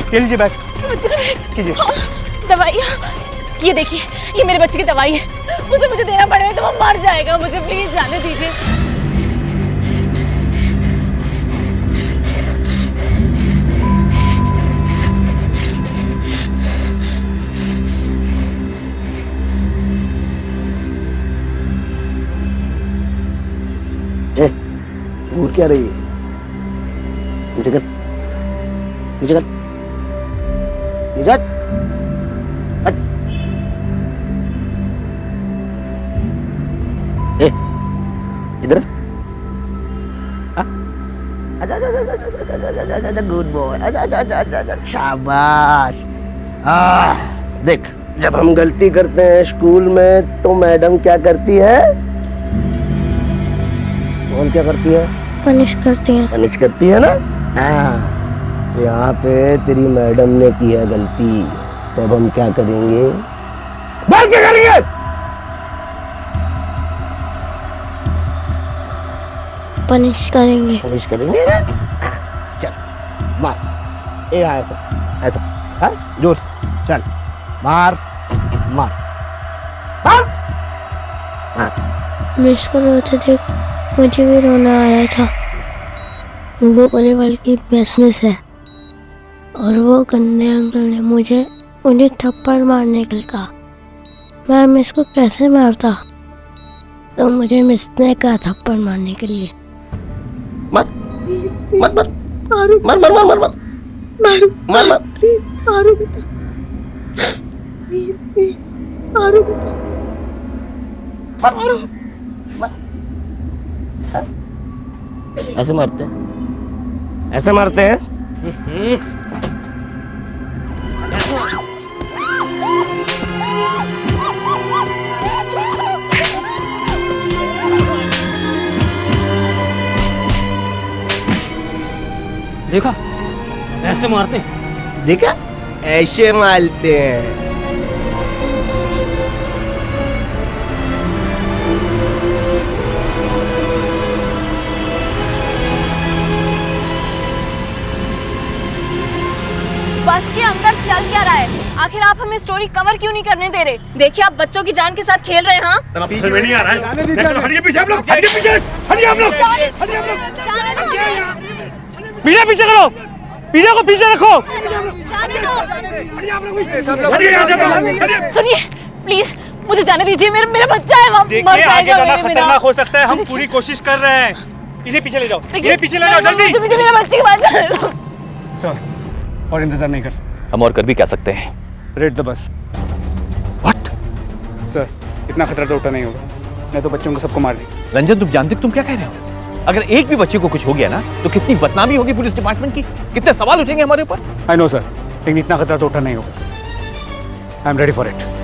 ये लीजिए बैग बच्चे का बैग कीजिए। दवाइयाँ, ये देखिए, ये मेरे बच्चे की दवाई है, उसे मुझे देना पड़ेगा तो वो मर जाएगा, मुझे प्लीज जाने दीजिए। घूर क्या रही है? नीचे कर, नीचे कर, नीचे हट, हट। इधर आजा आजा आजा आजा आजा आजा आजा गुड बॉय, आजा आजा आजा आजा आजा, शाबाश। देख, जब हम गलती करते हैं स्कूल में तो मैडम क्या करती है? कौन क्या करती है? पनिश करती हैं। पनिश करती है ना? हाँ, तो यहाँ पे तेरी मैडम ने की है गलती, तो अब हम क्या करेंगे? बात क्या करेंगे? पनिश करेंगे। पनिश करेंगे ना? चल, मार। ए ऐसा, ऐसा, हाँ, जोर से, चल, मार, मार, मार, मार। मिस कर रहे थे, देख मुझे भी रोना आया था। वो पूरे वर्ल्ड की बेस्ट मिस है और वो गंदे अंकल ने मुझे उन्हें थप्पड़ मारने के लिए कहा। मैं मिस को कैसे मारता, तो मुझे मिस ने कहा थप्पड़ मारने के लिए। मर मर मर मर मर मर मर मर मर मर प्लीज मारो बेटा, प्लीज प्लीज मारो बेटा, मारो। ऐसे मारते हैं, ऐसे मारते हैं। देखा, ऐसे मारते हैं। देखा, ऐसे मारते हैं। बस के अंदर चल क्या रहा है? आखिर आप हमें स्टोरी कवर क्यों नहीं करने दे रहे? देखिए, आप बच्चों की जान के साथ खेल रहे हैं। हाँ, पीछे नहीं आ रहा है। हटिए पीछे आप लोग, हटिए पीछे, हटिए आप लोग, हटिए आप लोग। पीछे पीछे करो, पीछे को पीछे रखो। सुनिए प्लीज, मुझे जाने दीजिए, मेरा बच्चा है, मर जाएगा। आगे जाना खतरनाक हो सकता है, हम पूरी कोशिश कर रहे हैं। इन्हें पीछे ले जाओ, इन्हें पीछे ले जाओ जल्दी। मुझे मेरे बच्चे के पास जाने दो। सर, और इंतजार नहीं कर सकते। हम और कर भी क्या सकते हैं? Read the bus. What? Sir, इतना खतरा तो उठा नहीं होगा, नहीं तो बच्चों को सबको मार देंगे। रंजन, तुम जानते तुम क्या कह रहे हो? अगर एक भी बच्चे को कुछ हो गया ना, तो कितनी बदनामी होगी पुलिस डिपार्टमेंट की, कितने सवाल उठेंगे हमारे ऊपर। आई नो सर, लेकिन इतना खतरा तो उठा नहीं होगा। I am ready for it.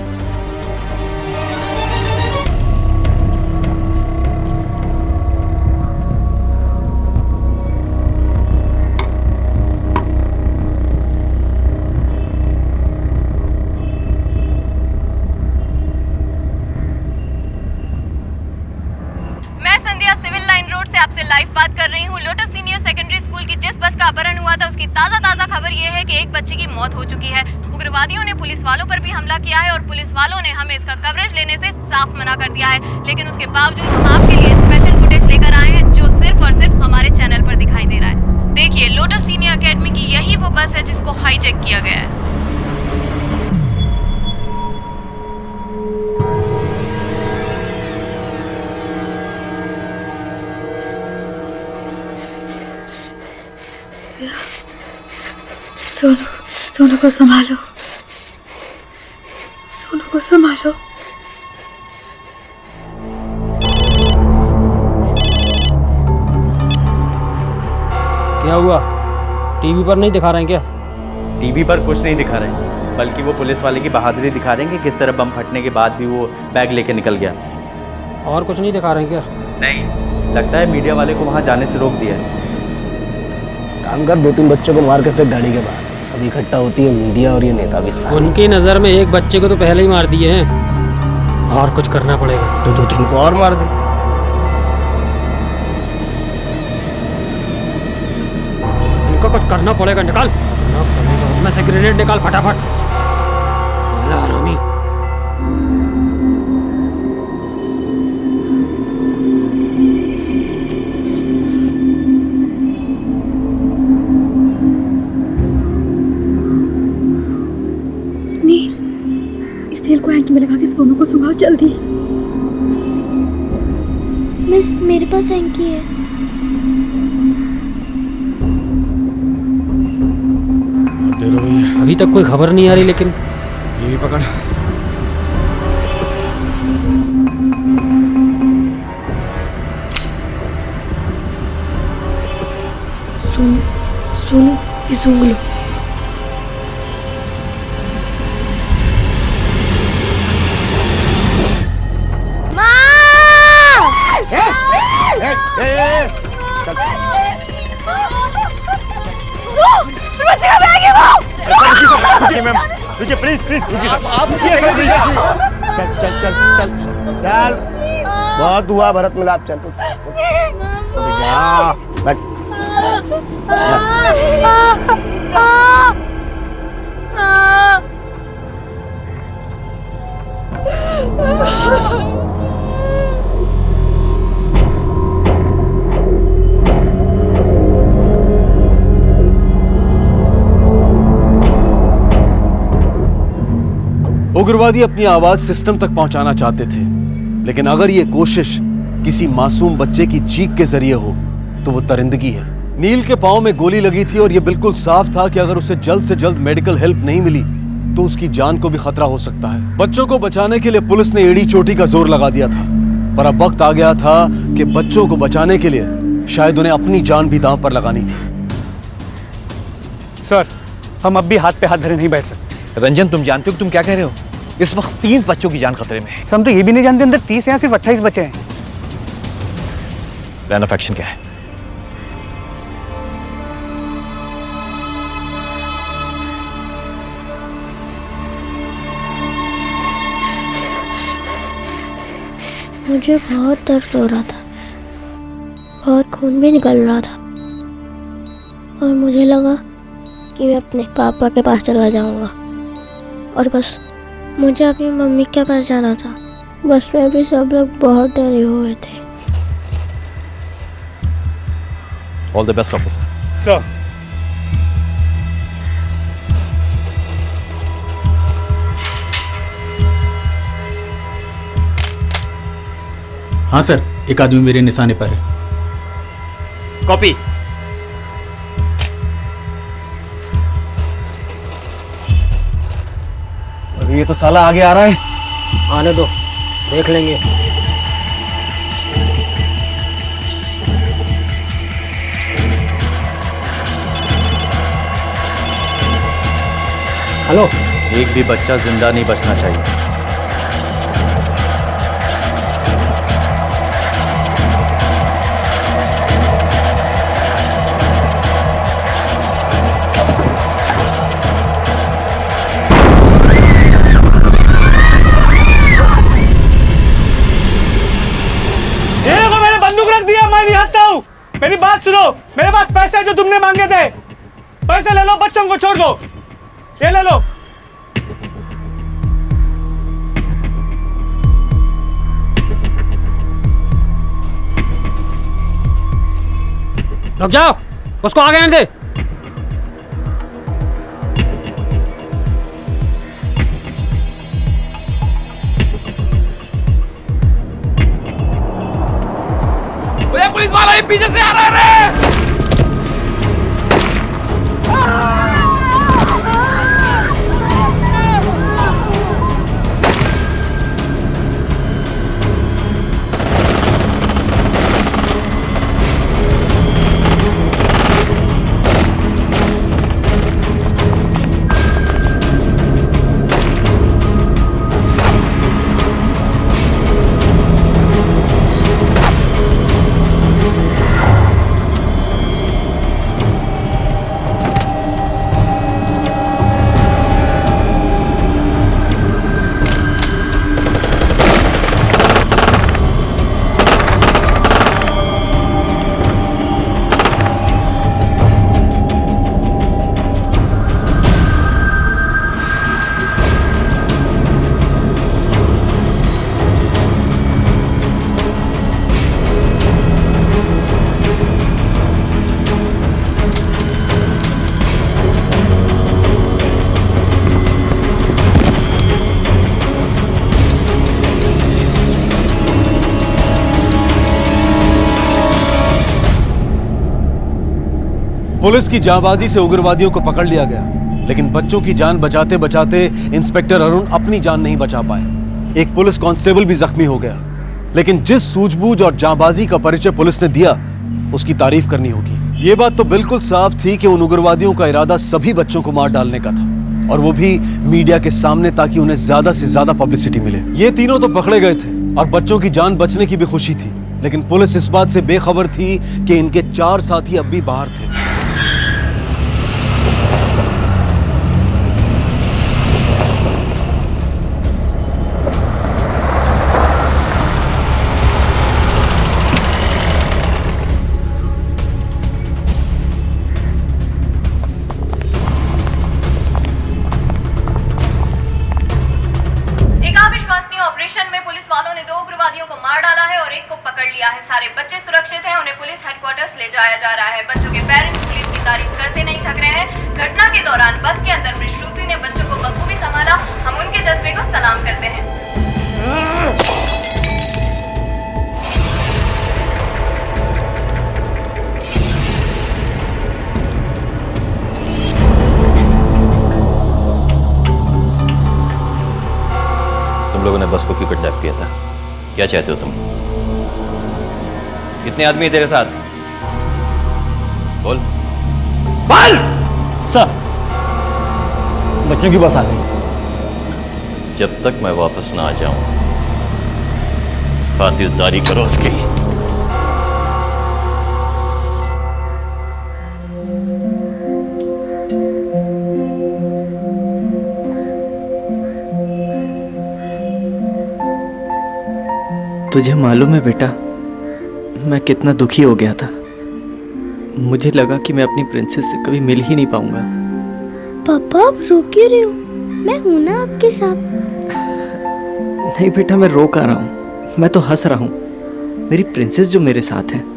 आपसे लाइव बात कर रही हूँ। लोटस सीनियर सेकेंडरी स्कूल की जिस बस का अपहरण हुआ था, उसकी ताजा खबर ये है कि एक बच्चे की मौत हो चुकी है। उग्रवादियों ने पुलिस वालों पर भी हमला किया है और पुलिस वालों ने हमें इसका कवरेज लेने से साफ मना कर दिया है। लेकिन उसके बावजूद हम आपके लिए स्पेशल फुटेज लेकर आए हैं, जो सिर्फ और सिर्फ हमारे चैनल पर दिखाई दे रहा है। देखिए, लोटस सीनियर अकेडमी की यही वो बस है जिसको हाईजैक किया गया है। सोनू को संभालो, सोनू को संभालो। क्या हुआ? टीवी पर नहीं दिखा रहे हैं क्या? टीवी पर कुछ नहीं दिखा रहे, बल्कि वो पुलिस वाले की बहादुरी दिखा रहे हैं कि किस तरह बम फटने के बाद भी वो बैग लेके निकल गया। और कुछ नहीं दिखा रहे हैं क्या? नहीं, लगता है मीडिया वाले को वहाँ जाने से रोक दिया है। काम कर, 2-3 बच्चों को मार के फेंक गाड़ी के बाहर। अब इकट्ठा होती है मीडिया और ये नेता भी सारे। उनकी नजर में एक बच्चे को तो पहले ही मार दिए हैं, और कुछ करना पड़ेगा। तो 2-3 को और मार दे। इनको कुछ करना पड़ेगा, निकाल। उसमें से ग्रेनेड निकाल फटाफट। साला हरामी। नील, इस तेल को हैंकी में लगा के सोनू को सुंघाओ जल्दी। मिस, मेरे पास हैंकी है। अभी तक कोई खबर नहीं आ रही, लेकिन ये भी पकड़। सोनू, सोनू, ये सूंघ लो। मैम, रुकिए प्लीज प्लीज रुकिए। आप चल चल चल चल चल, बहुत हुआ भरत मिलाप, चल जा बैठ। उग्रवादी अपनी आवाज सिस्टम तक पहुंचाना चाहते थे, लेकिन अगर ये कोशिश किसी मासूम बच्चे की चीख के जरिए हो तो वो दरिंदगी है। नील के पांव में गोली लगी थी और ये बिल्कुल साफ था कि अगर उसे जल्द से जल्द मेडिकल हेल्प नहीं मिली तो उसकी जान को भी खतरा हो सकता है। बच्चों को बचाने के लिए पुलिस ने एड़ी चोटी का जोर लगा दिया था, पर अब वक्त आ गया था कि बच्चों को बचाने के लिए शायद उन्हें अपनी जान भी दांव पर लगानी थी। सर, हम अब भी हाथ पे हाथ धरे नहीं बैठ सकते। रंजन, तुम जानते हो कि तुम क्या कह रहे हो? इस वक्त 3 बच्चों की जान खतरे में है। सर, हम तो ये भी नहीं जानते अंदर 30 या सिर्फ 28 बचे हैं। प्लान ऑफ एक्शन क्या है? मुझे बहुत दर्द हो रहा था, बहुत खून भी निकल रहा था, और मुझे लगा कि मैं अपने पापा के पास चला जाऊंगा और बस मुझे अपनी मम्मी के पास जाना था। बस में भी सब लोग बहुत डरे हुए थे। All the best officer. Sir, हाँ सर, एक आदमी मेरे निशाने पर है। कॉपी। अरे ये तो साला आगे आ रहा है। आने दो, देख लेंगे। हेलो। एक भी बच्चा जिंदा नहीं बचना चाहिए। मेरी बात सुनो, मेरे पास पैसे जो तुमने मांगे थे, पैसे ले लो, बच्चों को छोड़ दो। ये ले लो। रुक जाओ, उसको आगे आने दे। पुलिस वाला ही पीछे से आ रहा है। पुलिस की जांबाजी से उग्रवादियों को पकड़ लिया गया, लेकिन बच्चों की जान बचाते बचाते इंस्पेक्टर अरुण अपनी जान नहीं बचा पाए। एक पुलिस कांस्टेबल भी जख्मी हो गया। लेकिन जिस सूझबूझ और जांबाजी का परिचय पुलिस ने दिया, उसकी तारीफ करनी होगी। ये बात तो बिल्कुल साफ थी कि उन उग्रवादियों का इरादा सभी बच्चों को मार डालने का था, और वो भी मीडिया के सामने, ताकि उन्हें ज्यादा से ज्यादा पब्लिसिटी मिले। ये तीनों तो पकड़े गए थे और बच्चों की जान बचने की भी खुशी थी, लेकिन पुलिस इस बात से बेखबर थी कि इनके 4 साथी अब भी बाहर थे। ऑपरेशन में पुलिस वालों ने 2 उग्रवादियों को मार डाला है और एक को पकड़ लिया है। सारे बच्चे सुरक्षित हैं, उन्हें पुलिस हेडक्वार्टर्स ले जाया जा रहा है। बच्चों के पेरेंट्स पुलिस की तारीफ करते नहीं थक रहे हैं। घटना के दौरान बस के अंदर मिस श्रुति ने बच्चों को बखूबी संभाला। हम उनके जज्बे को सलाम करते हैं। लोगों ने बस को क्यों किडनैप किया था? क्या चाहते हो तुम? कितने आदमी है तेरे साथ? बोल। बोल! सर, बच्चों की बस आ गई। जब तक मैं वापस ना आ जाऊं, खातिरदारी करो उसकी। तुझे मालूम है बेटा, मैं कितना दुखी हो गया था। मुझे लगा कि मैं अपनी प्रिंसेस से कभी मिल ही नहीं पाऊंगा। पापा आप रो क्यों रहे हो? मैं हूं ना आपके साथ। नहीं बेटा, मैं रो कर रहा हूँ, मैं तो हंस रहा हूँ। मेरी प्रिंसेस जो मेरे साथ है।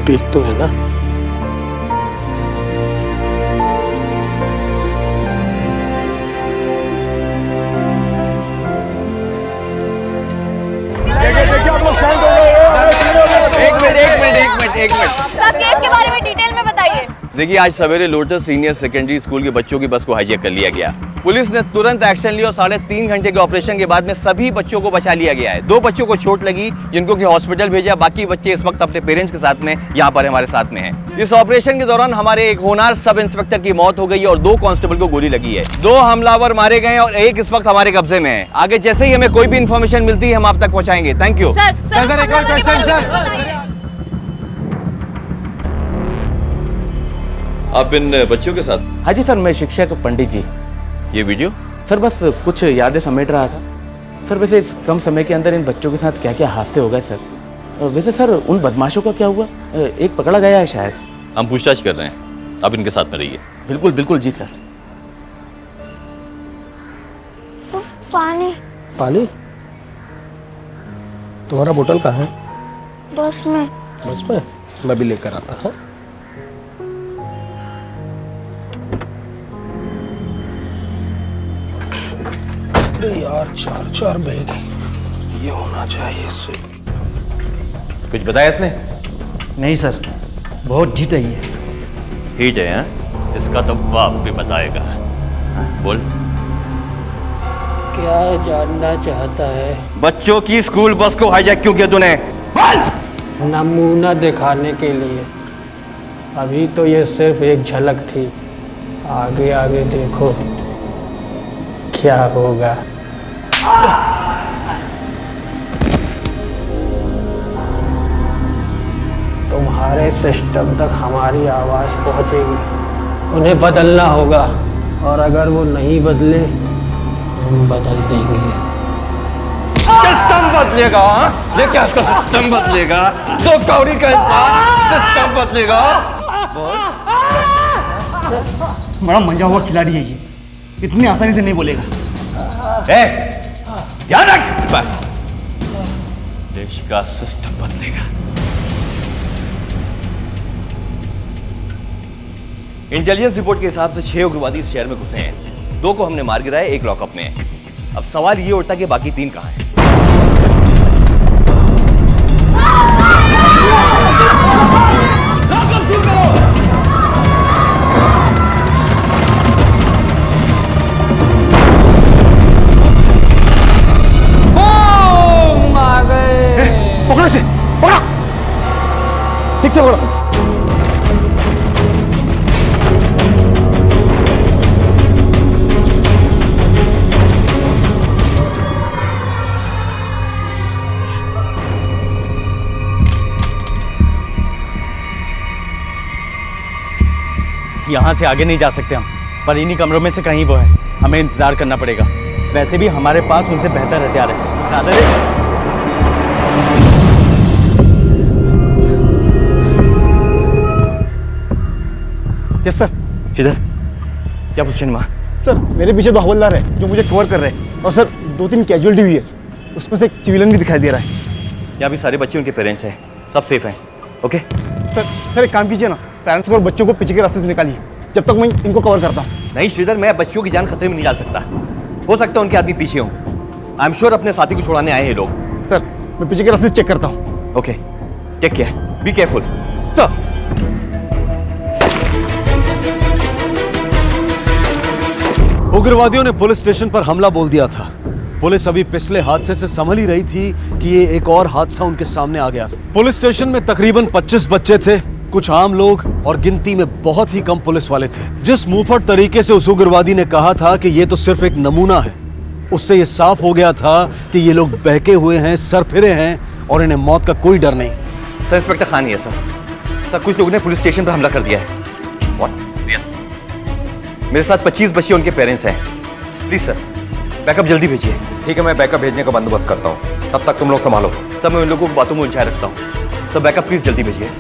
ठीक तो है ना? एक मिनट। सब केस के बारे में डिटेल में बताइए। देखिए, आज सवेरे लोटस सीनियर सेकेंडरी स्कूल के बच्चों की बस को हाईजैक कर लिया गया। पुलिस ने तुरंत एक्शन लिया और 3.5 घंटे के ऑपरेशन के बाद में सभी बच्चों को बचा लिया गया है। 2 बच्चों को चोट लगी, जिनको कि हॉस्पिटल भेजा। बाकी बच्चे इस वक्त अपने पेरेंट्स के साथ में यहाँ पर हमारे साथ में हैं। इस ऑपरेशन के दौरान हमारे एक होनहार सब इंस्पेक्टर की मौत हो गई है और 2 कांस्टेबल को गोली लगी है। 2 हमलावर मारे गए और एक इस वक्त हमारे कब्जे में है। आगे जैसे ही हमें कोई भी इन्फॉर्मेशन मिलती है, हम आप तक पहुँचाएंगे। Thank you. सर, एक और क्वेश्चन सर। आप इन बच्चों के साथ? हाँ जी सर, मैं शिक्षक पंडित जी। ये वीडियो? सर बस कुछ यादें समेट रहा था। सर वैसे इस कम समय के अंदर इन बच्चों के साथ क्या क्या हादसे हो गए सर? वैसे सर उन बदमाशों का क्या हुआ? एक पकड़ा गया है शायद। हम पूछताछ कर रहे हैं, आप इनके साथ में रहिए। बिल्कुल बिल्कुल जी सर। पानी। पानी? तुम्हारा बोतल कहाँ है? बस में। बस में? मैं भी लेकर आता हूँ। यार 4 बैग ये होना चाहिए इससे। कुछ बताया इसने? नहीं सर, बहुत ढीठ है ये। हीट है हाँ? इसका तो बाप भी बताएगा। बोल। क्या जानना चाहता है? बच्चों की स्कूल बस को हाईजैक क्यों किया तूने? बोल। नमूना दिखाने के लिए। अभी तो ये सिर्फ एक झलक थी, आगे आगे देखो क्या होगा। सारे सिस्टम तक हमारी आवाज़ पहुंचेगी। उन्हें बदलना होगा, और अगर वो नहीं बदले हम बदल देंगे। सिस्टम बदलेगा? ये क्या इसका सिस्टम बदलेगा? दो कौड़ी का इंसान सिस्टम बदलेगा? बड़ा मंजा हुआ खिलाड़ी है ये, इतनी आसानी से नहीं बोलेगा। ध्यान रख, देश का सिस्टम बदलेगा। इंटेलिजेंस रिपोर्ट के हिसाब से 6 उग्रवादी इस शहर में घुसे हैं। 2 को हमने मार गिराया, 1 लॉकअप में है। अब सवाल ये उठता कि बाकी 3 कहां हैं? पकड़ो इसे, पकड़ो, ठीक से पकड़ो। यहाँ से आगे नहीं जा सकते हम, पर इन्हीं कमरों में से कहीं वो है। हमें इंतजार करना पड़ेगा। वैसे भी हमारे पास उनसे बेहतर हथियार है। ज्यादा देर यस सर। किधर? क्या पोजीशन में? सर मेरे पीछे 2 हवलदार है जो मुझे कवर कर रहे हैं, और सर 2-3 कैजुअलिटी हुई है, उसमें से एक सिविलियन भी दिखाई दे रहा है। यहाँ भी सारे बच्चे उनके पेरेंट्स हैं, सब सेफ हैं। ओके सर एक काम कीजिए ना, पेरेंट्स और बच्चों को पीछे के रास्ते से निकालिए, जब तक मैं इनको कवर करता हूँ। नहीं श्रीधर, मैं बच्चियों की जान खतरे में नहीं डाल सकता। हो सकता है उनके आदमी पीछे हों। आई एम श्योर अपने साथी को छुड़ाने आए हैं लोग। सर मैं पीछे के रास्ते चेक करता हूँ। Okay, take care, be careful. Sir उग्रवादियों ने पुलिस स्टेशन पर हमला बोल दिया था। पुलिस अभी पिछले हादसे से संभल ही रही थी कि ये एक और हादसा उनके सामने आ गया था। पुलिस स्टेशन में तकरीबन 25 बच्चे थे, कुछ आम लोग और गिनती में बहुत ही कम पुलिस वाले थे। जिस मुंहफट तरीके से उस उग्रवादी ने कहा था कि ये तो सिर्फ एक नमूना है, उससे ये साफ हो गया था कि ये लोग बहके हुए हैं, सरफिरे हैं और इन्हें मौत का कोई डर नहीं। सर इंस्पेक्टर खान ही है सर। कुछ लोगों ने पुलिस स्टेशन पर हमला कर दिया है। What? Yes. मेरे साथ 25 बच्चे उनके पेरेंट्स हैं। प्लीज सर बैकअप जल्दी भेजिए। ठीक है, मैं बैकअप भेजने का बंदोबस्त करता हूँ, तब तक तुम लोग संभालो। सर मैं उन लोगों को बातों में उलझाए रखता हूँ। सर बैकअप प्लीज जल्दी भेजिए।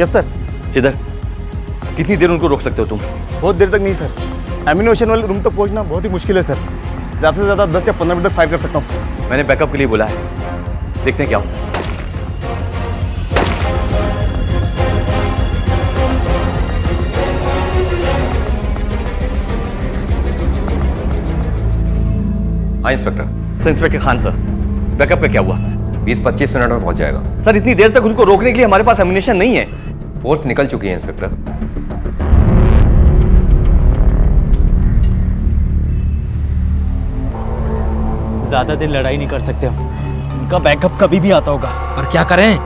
Yes sir. किधर? कितनी देर उनको रोक सकते हो तुम? बहुत देर तक नहीं सर, एम्यूनेशन वाले रूम तक पहुंचना बहुत ही मुश्किल है सर। ज़्यादा से ज़्यादा 10 या 15 मिनट तक फायर कर सकता हूँ सर। मैंने बैकअप के लिए बोला है, देखते हैं क्या होता है। हाँ inspector. Sir inspector Khan sir, backup का क्या हुआ? 20-25 मिनट में पहुंच जाएगा। सर इतनी देर तक उनको रोकने के लिए हमारे पास एम्यूनेशन नहीं है। फोर्स निकल चुकी है इंस्पेक्टर। ज्यादा देर लड़ाई नहीं कर सकते हम, उनका बैकअप कभी भी आता होगा। पर क्या करें,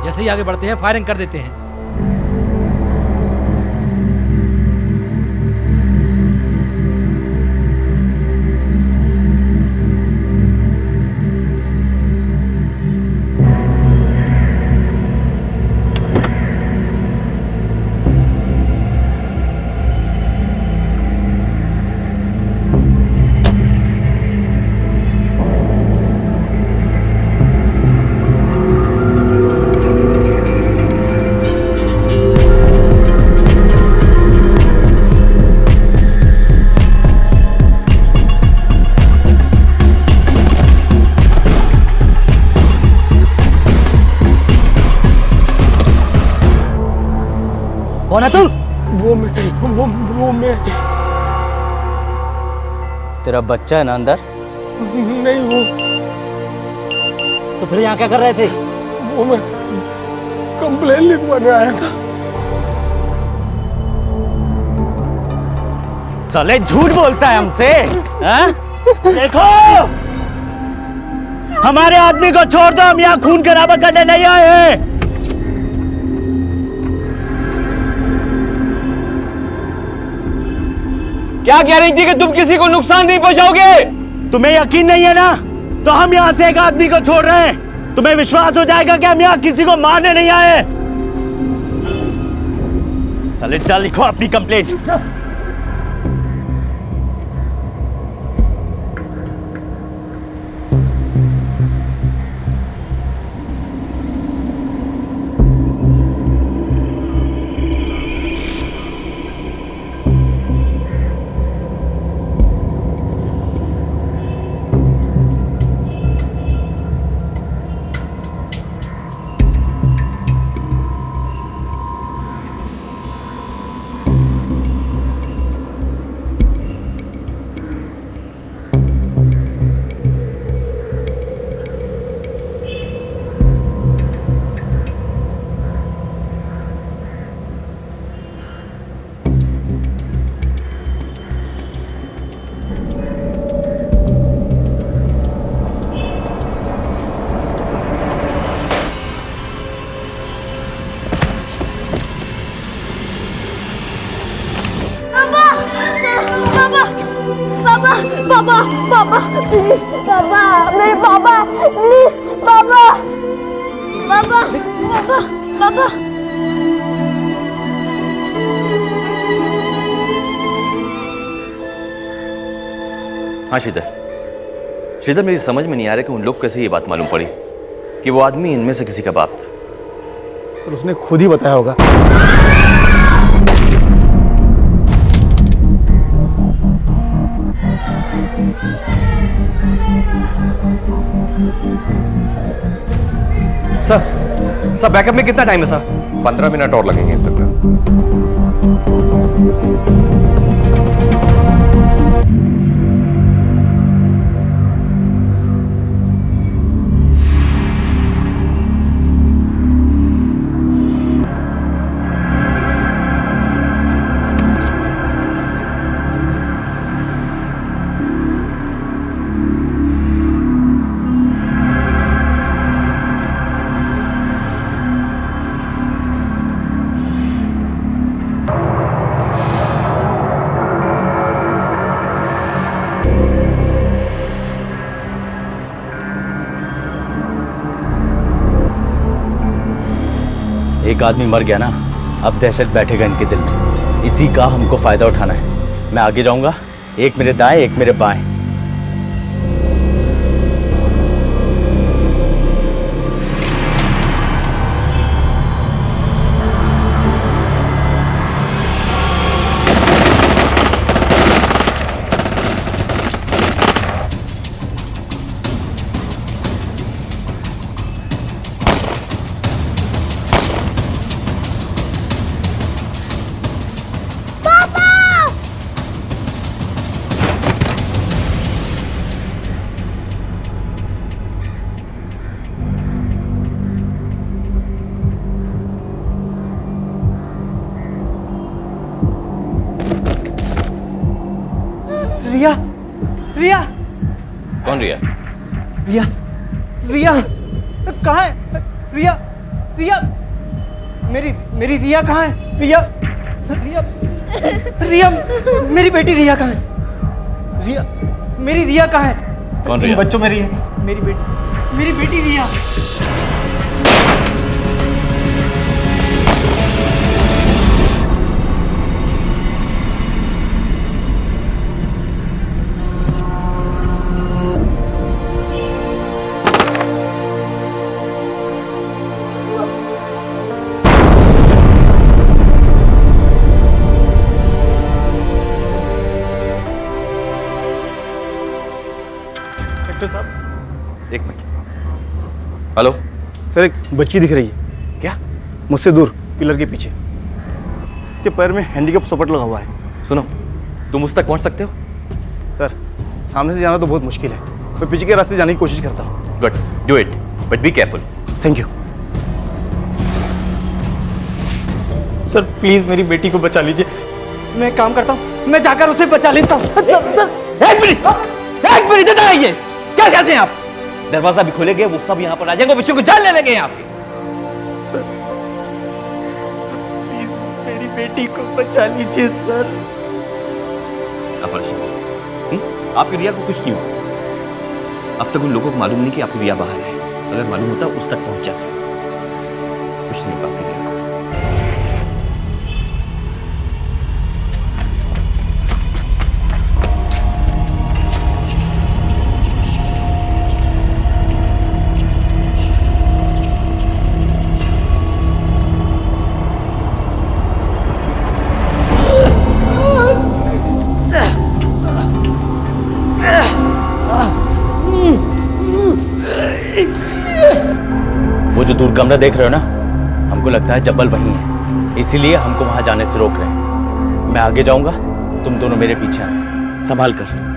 जैसे ही आगे बढ़ते हैं फायरिंग कर देते हैं। कौन है तू? वो मैं तेरा बच्चा है ना अंदर? नहीं, वो तो फिर यहाँ क्या कर रहे थे? वो मैं कंप्लेन लिखवाने आया था। साले झूठ बोलता है हमसे, हाँ? देखो, हमारे आदमी को छोड़ दो, हम यहाँ खून खराबा करने नहीं आए हैं। क्या गारंटी कि तुम किसी को नुकसान नहीं पहुंचाओगे? तुम्हें यकीन नहीं है ना, तो हम यहाँ से एक आदमी को छोड़ रहे हैं। तुम्हें विश्वास हो जाएगा कि हम यहाँ किसी को मारने नहीं आए। साले जा लिखो अपनी कंप्लेंट। पापा पापा प्लीज पापा मेरे पापा प्लीज पापा पापा पापा पापा हाँ श्रीधर मेरी समझ में नहीं आ रहा कि उन लोग कैसे ये बात मालूम पड़ी कि वो आदमी इनमें से किसी का बाप था। तो उसने खुद ही बताया होगा। सर बैकअप में कितना टाइम है सर? 15 मिनट और लगेंगे इंस्पेक्टर। एक आदमी मर गया ना, अब दहशत बैठेगा इनके दिल में। इसी का हमको फायदा उठाना है। मैं आगे जाऊंगा, एक मेरे दाएं एक मेरे बाएं। रिया रिया कौन रिया? रिया रिया कहाँ है? रिया रिया मेरी मेरी रिया कहाँ है? रिया रिया रिया मेरी बेटी रिया कहाँ है? रिया मेरी रिया कहाँ है? कौन रिया? बच्चों में रिया मेरी बेटी रिया। साहब एक मिनट। हेलो सर, एक बच्ची दिख रही है। क्या? मुझसे दूर पिलर के पीछे। के पैर में हैंडीकैप सपोर्ट लगा हुआ है। सुनो, तुम उस तक पहुंच सकते हो? सर सामने से जाना तो बहुत मुश्किल है, मैं पीछे के रास्ते जाने की कोशिश करता हूँ। Good, do it, but be careful. Thank you. Sir please मेरी बेटी को बचा लीजिए। मैं एक काम करता हूँ, मैं जाकर उसे बचा लेता हूँ। एक मिनट इधर आइए। क्या चाहते हैं आप? दरवाजा भी खोलेंगे, वो सब यहाँ पर आ जाएंगे, बच्चों को जान ले लेंगे यहाँ पे। सर प्लीज मेरी बेटी को बचा लीजिए सर। आपकी रिया को कुछ नहीं हुआ। अब तक उन लोगों को मालूम नहीं कि आपकी रिया बाहर है। अगर मालूम होता उस तक पहुंच जाते। कुछ नहीं होगा आपकी रिया को। वो जो दूर कमरा देख रहे हो ना, हमको लगता है जब्बल वहीं है, इसीलिए हमको वहां जाने से रोक रहे हैं। मैं आगे जाऊंगा, तुम दोनों मेरे पीछे आना, संभाल कर।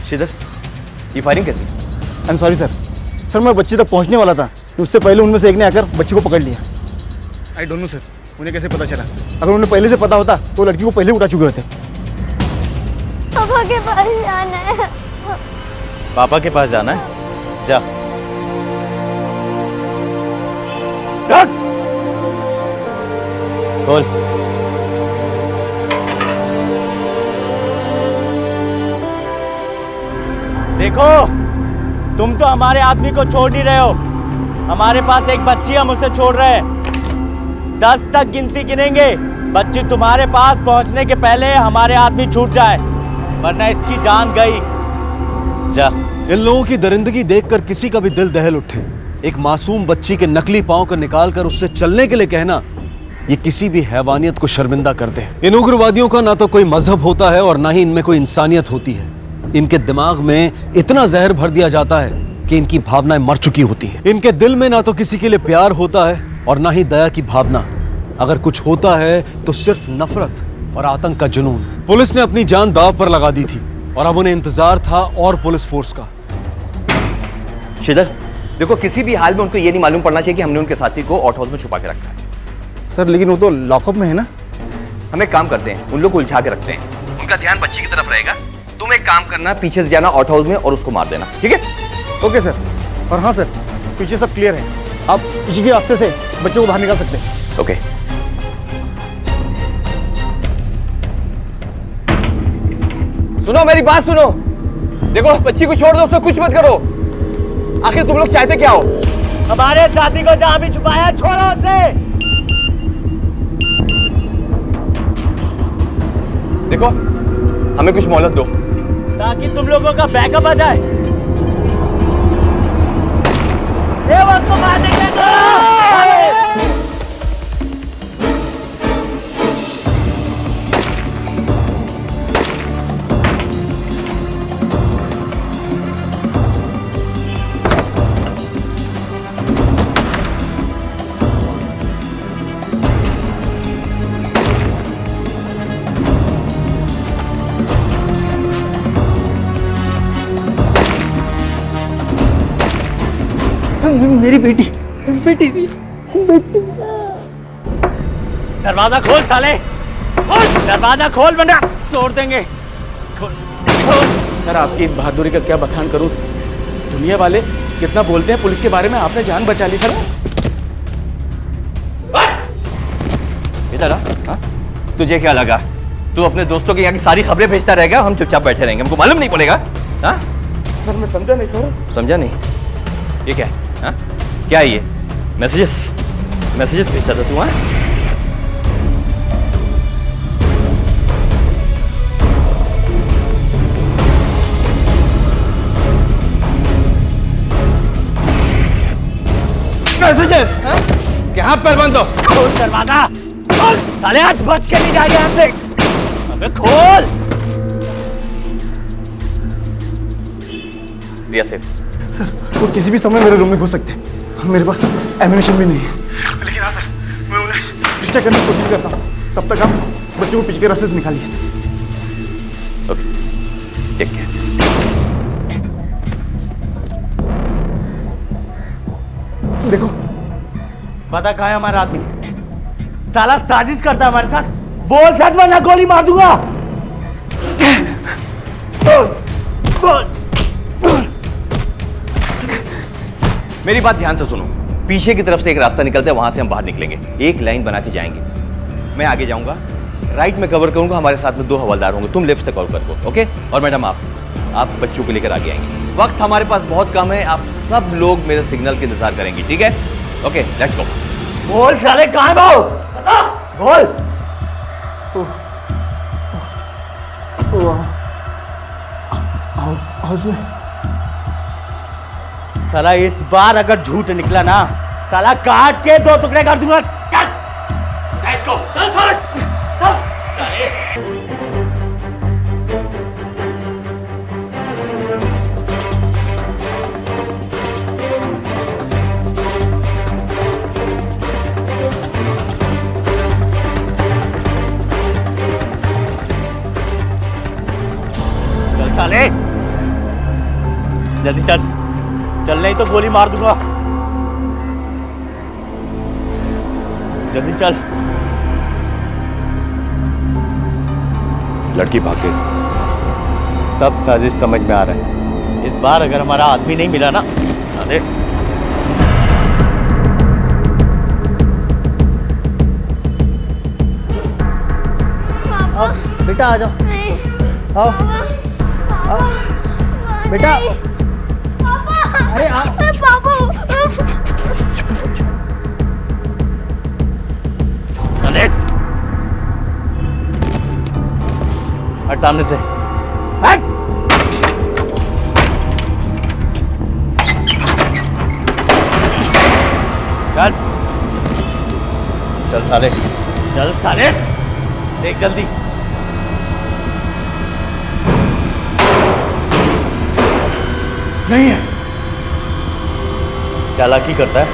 श्रीधर, ये फायरिंग कैसी? I am sorry sir. Sir मैं बच्ची तक पहुंचने वाला था, उससे पहले उनमें से एक ने आकर बच्ची को पकड़ लिया। आई डोंट नो सर, उन्हें कैसे पता चला? अगर उन्हें पहले से पता होता तो लड़की को पहले उठा चुके होते। पापा के पास जाना है। पापा के पास जाना है? जा। खोल। देखो, तुम तो हमारे आदमी को छोड़ नहीं रहे हो। हमारे पास एक बच्ची, हम उसे छोड़ रहे हैं। 10 तक गिनती गिनेंगे, बच्ची तुम्हारे पास पहुंचने के पहले हमारे आदमी छूट जाए, वरना इसकी जान गई। जा। इन लोगों की दरिंदगी देखकर किसी का भी दिल दहल उठे। एक मासूम बच्ची के नकली पांव को निकालकर उससे चलने के लिए कहना, ये किसी भी हैवानियत को शर्मिंदा करते हैं। इन उग्रवादियों का ना तो कोई मजहब होता है और ना ही इनमें कोई इंसानियत होती है। इनके दिमाग में इतना जहर भर दिया जाता है कि इनकी भावनाएं मर चुकी होती हैं। इनके दिल में ना तो किसी के लिए प्यार होता है और ना ही दया की भावना। अगर कुछ होता है तो सिर्फ नफरत और आतंक का जुनून। पुलिस ने अपनी जान दांव पर लगा दी थी और अब उन्हें इंतजार था और पुलिस फोर्स का। श्रीधर, देखो किसी भी हाल में उनको ये नहीं मालूम पड़ना चाहिए कि हमने उनके साथी को आउट हाउस में छुपा के रखा है। सर लेकिन वो तो लॉकअप में है ना। हम एक काम करते हैं, उन लोग को उलझा के रखते हैं, उनका ध्यान बच्ची की तरफ रहेगा। तुम एक काम करना, पीछे से जाना आउट हाउस में और उसको मार देना, ठीक है? Okay sir. और हाँ सर, पीछे सब क्लियर है, आप पीछे के रास्ते से बच्चों को बाहर निकाल सकते हैं। ओके। सुनो मेरी बात सुनो, देखो बच्ची को छोड़ दो, उससे कुछ मत करो। आखिर तुम लोग चाहते क्या हो? हमारे साथी को जहां भी छुपाया छोड़ो उसे। देखो हमें कुछ मोहलत दो ताकि तुम लोगों का बैकअप आ जाए। ये उसको मारने के लिए मेरी बेटी बेटी बेटी। दरवाजा खोल साले, खोल दरवाजा खोल वरना तोड़ देंगे। सर आपकी बहादुरी का क्या बखान करूं? दुनिया वाले कितना बोलते हैं पुलिस के बारे में, आपने जान बचा ली सर। इधर आ। तुझे क्या लगा तू अपने दोस्तों के यहाँ की सारी खबरें भेजता रहेगा, हम चुपचाप बैठे रहेंगे, हमको मालूम नहीं पड़ेगा? हाँ सर मैं समझा नहीं सर। समझा नहीं? ये क्या है? हाँ? क्या है ये? मैसेजेस भेजा था तू? हाँ, मैसेजेस? क्या पैर बंद हो? खोल दरवाजा, खोल साले, आज बच के नहीं जाएगा यहाँ से। अबे खोल। रिया सेफ। सर वो किसी भी समय मेरे रूम में घुस सकते हैं, मेरे पास एमिनेशन भी नहीं है। लेकिन हाँ सर, मैं उन्हें डिस्ट्रैक्ट करने की कोशिश करता हूँ, तब तक आप बच्चों को पीछे के रास्ते से निकालिए सर। Okay, take care. देखो पता कहाँ है हमारा आदमी? साला साजिश करता है हमारे साथ। बोल सच वरना गोली मार दूंगा। बोल। मेरी बात ध्यान से सुनो। पीछे की तरफ से एक रास्ता निकलता है, वहां से हम बाहर निकलेंगे, एक लाइन बना के जाएंगे। मैं आगे जाऊंगा, राइट में कवर करूंगा, हमारे साथ में 2 हवलदार होंगे, तुम लेफ्ट से कवर करो। ओके? और मैडम आप बच्चों को लेकर आगे आएंगे। वक्त हमारे पास बहुत कम है, आप सब लोग मेरे सिग्नल का इंतजार करेंगे, ठीक है? Okay, let's go. बोल साले, कहाँ है भाव? बता, बोल। हाउस में। साला इस बार अगर झूठ निकला ना, साला काट के 2 टुकड़े कर दूंगा। लेट्स गो, चल साले, चल। चल साले, जल्दी चल, चल नहीं तो गोली मार दूंगा। जल्दी चल। लड़की भाग गई। सब साजिश समझ में आ रहा है। इस बार अगर हमारा आदमी नहीं मिला ना साले, बेटा आ जाओ, आओ आओ बेटा। अरे आओ साले, हट सामने से, हट। चल चल साले, चल साले, देख जल्दी। नहीं है। चालाकी करता है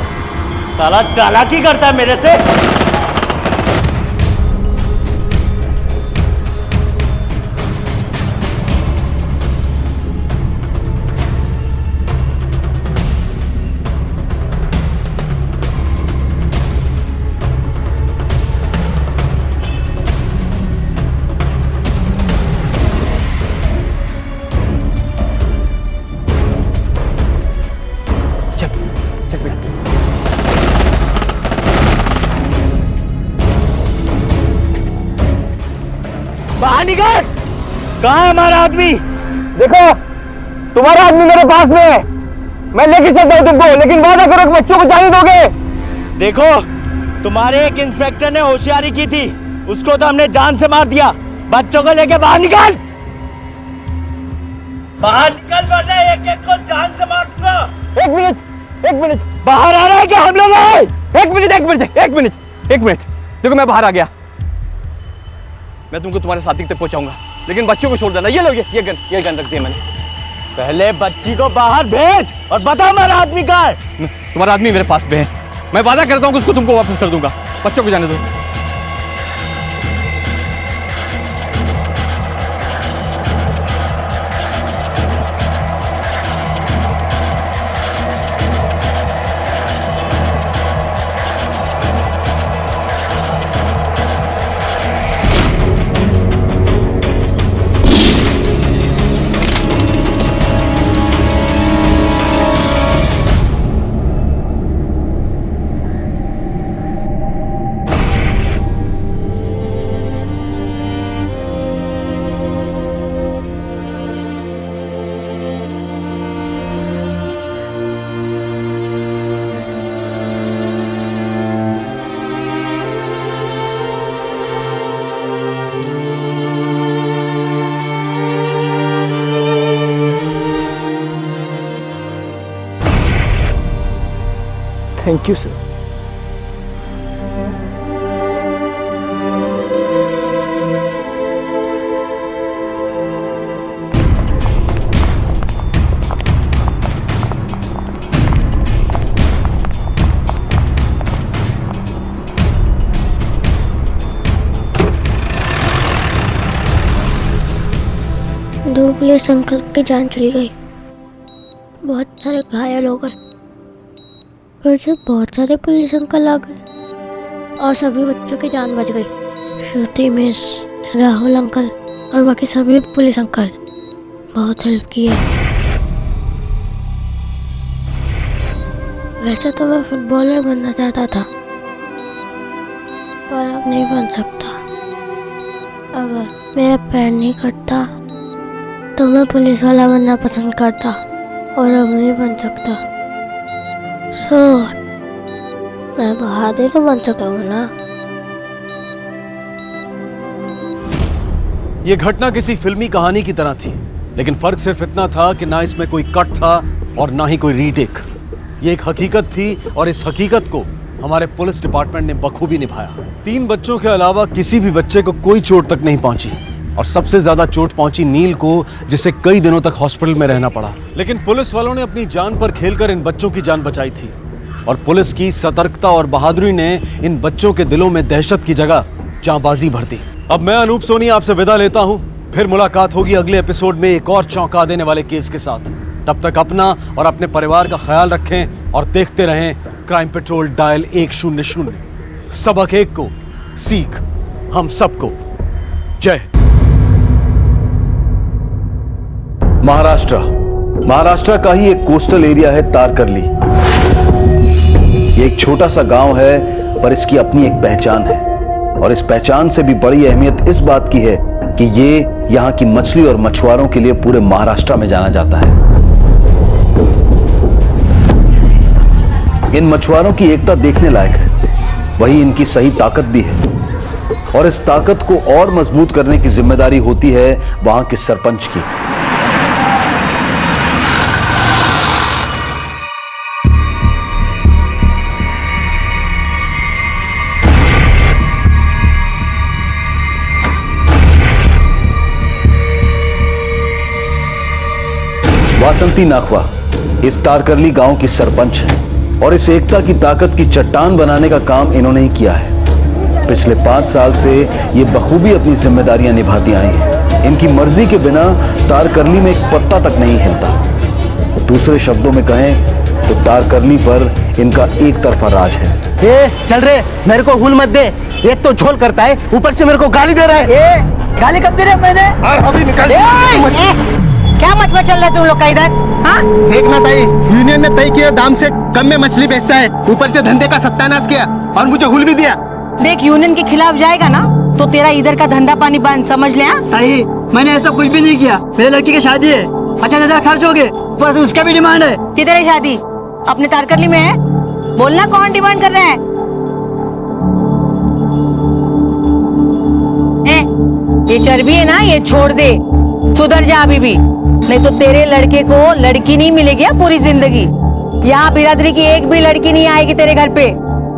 साला, चालाकी करता है मेरे से। बाहर निकल। कहाँ है हमारा आदमी? देखो तुम्हारा आदमी मेरे पास में है, मैं लेके चलता हूँ तुमको, लेकिन वादा करो कि बच्चों को जाने दोगे। देखो तुम्हारे एक इंस्पेक्टर ने होशियारी की थी, उसको तो हमने जान से मार दिया। बच्चों को लेके बाहर निकल, बाहर निकल, वरना एक एक को जान से मार दूंगा। एक मिनट, बाहर आ रहा है क्या हम लोग? एक मिनट, देखो मैं बाहर आ गया, मैं तुमको तुम्हारे साथी तक पहुंचाऊंगा, लेकिन बच्चों को छोड़ देना। ये लो, ये गन रख दिया मैंने। पहले बच्ची को बाहर भेज और बता हमारा आदमी कहाँ है। तुम्हारा आदमी मेरे पास में है, मैं वादा करता हूँ कि उसको तुमको वापस कर दूंगा। बच्चों को जाने दो। Thank you sir. दो पुलिस अंकल की जान चली गई, बहुत सारे घायल हो गए। फिर से बहुत सारे पुलिस अंकल आ गए और सभी बच्चों की जान बच गई। श्रुति मिस, राहुल अंकल और बाकी सभी पुलिस अंकल बहुत हेल्प की है। वैसे तो मैं फुटबॉलर बनना चाहता था, पर अब नहीं बन सकता। अगर मेरा पैर नहीं कटता तो मैं पुलिस वाला बनना पसंद करता, और अब नहीं बन सकता। मैं बहादुर तो बन सकता हूँ ना। ये घटना किसी फिल्मी कहानी की तरह थी, लेकिन फर्क सिर्फ इतना था कि ना इसमें कोई कट था और ना ही कोई रीटेक। ये एक हकीकत थी और इस हकीकत को हमारे पुलिस डिपार्टमेंट ने बखूबी निभाया। 3 बच्चों के अलावा किसी भी बच्चे को कोई चोट तक नहीं पहुंची, और सबसे ज्यादा चोट पहुंची नील को, जिसे कई दिनों तक हॉस्पिटल में रहना पड़ा। लेकिन पुलिस वालों ने अपनी जान पर खेलकर इन बच्चों की जान बचाई थी, और पुलिस की सतर्कता और बहादुरी ने इन बच्चों के दिलों में दहशत की जगह जांबाजी भर दी। अब मैं अनूप सोनी आपसे विदा लेता हूं, फिर मुलाकात होगी अगले एपिसोड में एक और चौंका देने वाले केस के साथ। तब तक अपना और अपने परिवार का ख्याल रखें और देखते रहें क्राइम पेट्रोल डायल 100। सबक एक को, सीख हम सबको। जय महाराष्ट्र का ही एक कोस्टल एरिया है तारकर्ली। ये एक छोटा सा गांव है, पर इसकी अपनी एक पहचान है, और इस पहचान से भी बड़ी अहमियत इस बात की है कि ये यहाँ की मछली और मछुआरों के लिए पूरे महाराष्ट्र में जाना जाता है। इन मछुआरों की एकता देखने लायक है, वही इनकी सही ताकत भी है, और इस ताकत को और मजबूत करने की जिम्मेदारी होती है वहां के सरपंच की। वासंती नाखवा इस तारकर्ली गांव की सरपंच है, और इस एकता की ताकत की चट्टान बनाने का काम इन्होंने ही किया है। पिछले 5 साल से ये बखूबी अपनी जिम्मेदारियां निभाती आई हैं। इनकी मर्जी के बिना तारकर्ली में एक पत्ता तक नहीं हिलता। दूसरे शब्दों में कहें तो तारकर्ली पर इनका एक तरफा राज है। चल रे, मेरे को हुल मत दे। एक तो झोल करता है, ऊपर से मेरे को गाली दे रहा है। गाली कब दे रहे मैंने? अभी निकल। क्या मत चल रहा है तुम लोग का इधर? हाँ? देखना ताई, यूनियन ने तय किए दाम से कम में मछली बेचता है, ऊपर से धंधे का सत्यानाश किया और मुझे हुल भी दिया। देख, यूनियन के खिलाफ जाएगा ना तो तेरा इधर का धंधा पानी बंद, समझ ले। ताई, मैंने ऐसा कुछ भी नहीं किया। मेरे लड़की की शादी है, 50,000 खर्च हो गए, बस उसका भी डिमांड है। किधर है शादी? अपने तारकर्ली में है? बोलना कौन डिमांड कर रहा है? ये चर्बी है ना, ये छोड़ दे, सुधर जा अभी भी, नहीं तो तेरे लड़के को लड़की नहीं मिलेगी पूरी जिंदगी। यहाँ बिरादरी की एक भी लड़की नहीं आएगी तेरे घर पे,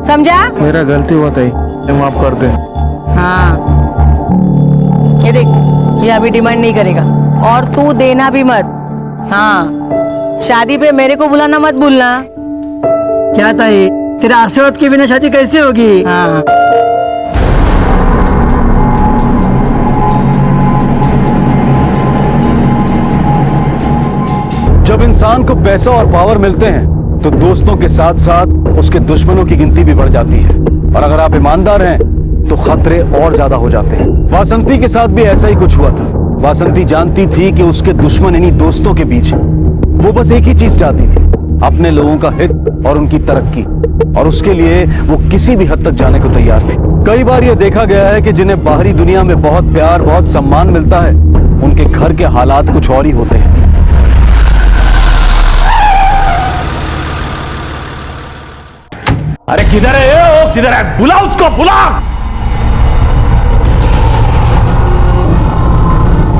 समझा? मेरा गलती हुआ ताई, माफ कर दे। हाँ, ये देख, ये अभी डिमांड नहीं करेगा और तू देना भी मत। हाँ, शादी पे मेरे को बुलाना मत भूलना। क्या ताई, तेरा आशीर्वाद के बिना शादी कैसे होगी? हाँ। जब इंसान को पैसा और पावर मिलते हैं तो दोस्तों के साथ साथ उसके दुश्मनों की गिनती भी बढ़ जाती है, और अगर आप ईमानदार हैं तो खतरे और ज्यादा हो जाते हैं। वासंती के साथ भी ऐसा ही कुछ हुआ था। वासंती जानती थी कि उसके दुश्मन इन्हीं दोस्तों के बीच हैं। वो बस एक ही चीज चाहती थी, अपने लोगों का हित और उनकी तरक्की, और उसके लिए वो किसी भी हद तक जाने को तैयार थी। कई बार ये देखा गया है कि जिन्हें बाहरी दुनिया में बहुत प्यार, बहुत सम्मान मिलता है, उनके घर के हालात कुछ और ही होते हैं। अरे किधर है ये? ओ किधर है? बुला उसको, बुला।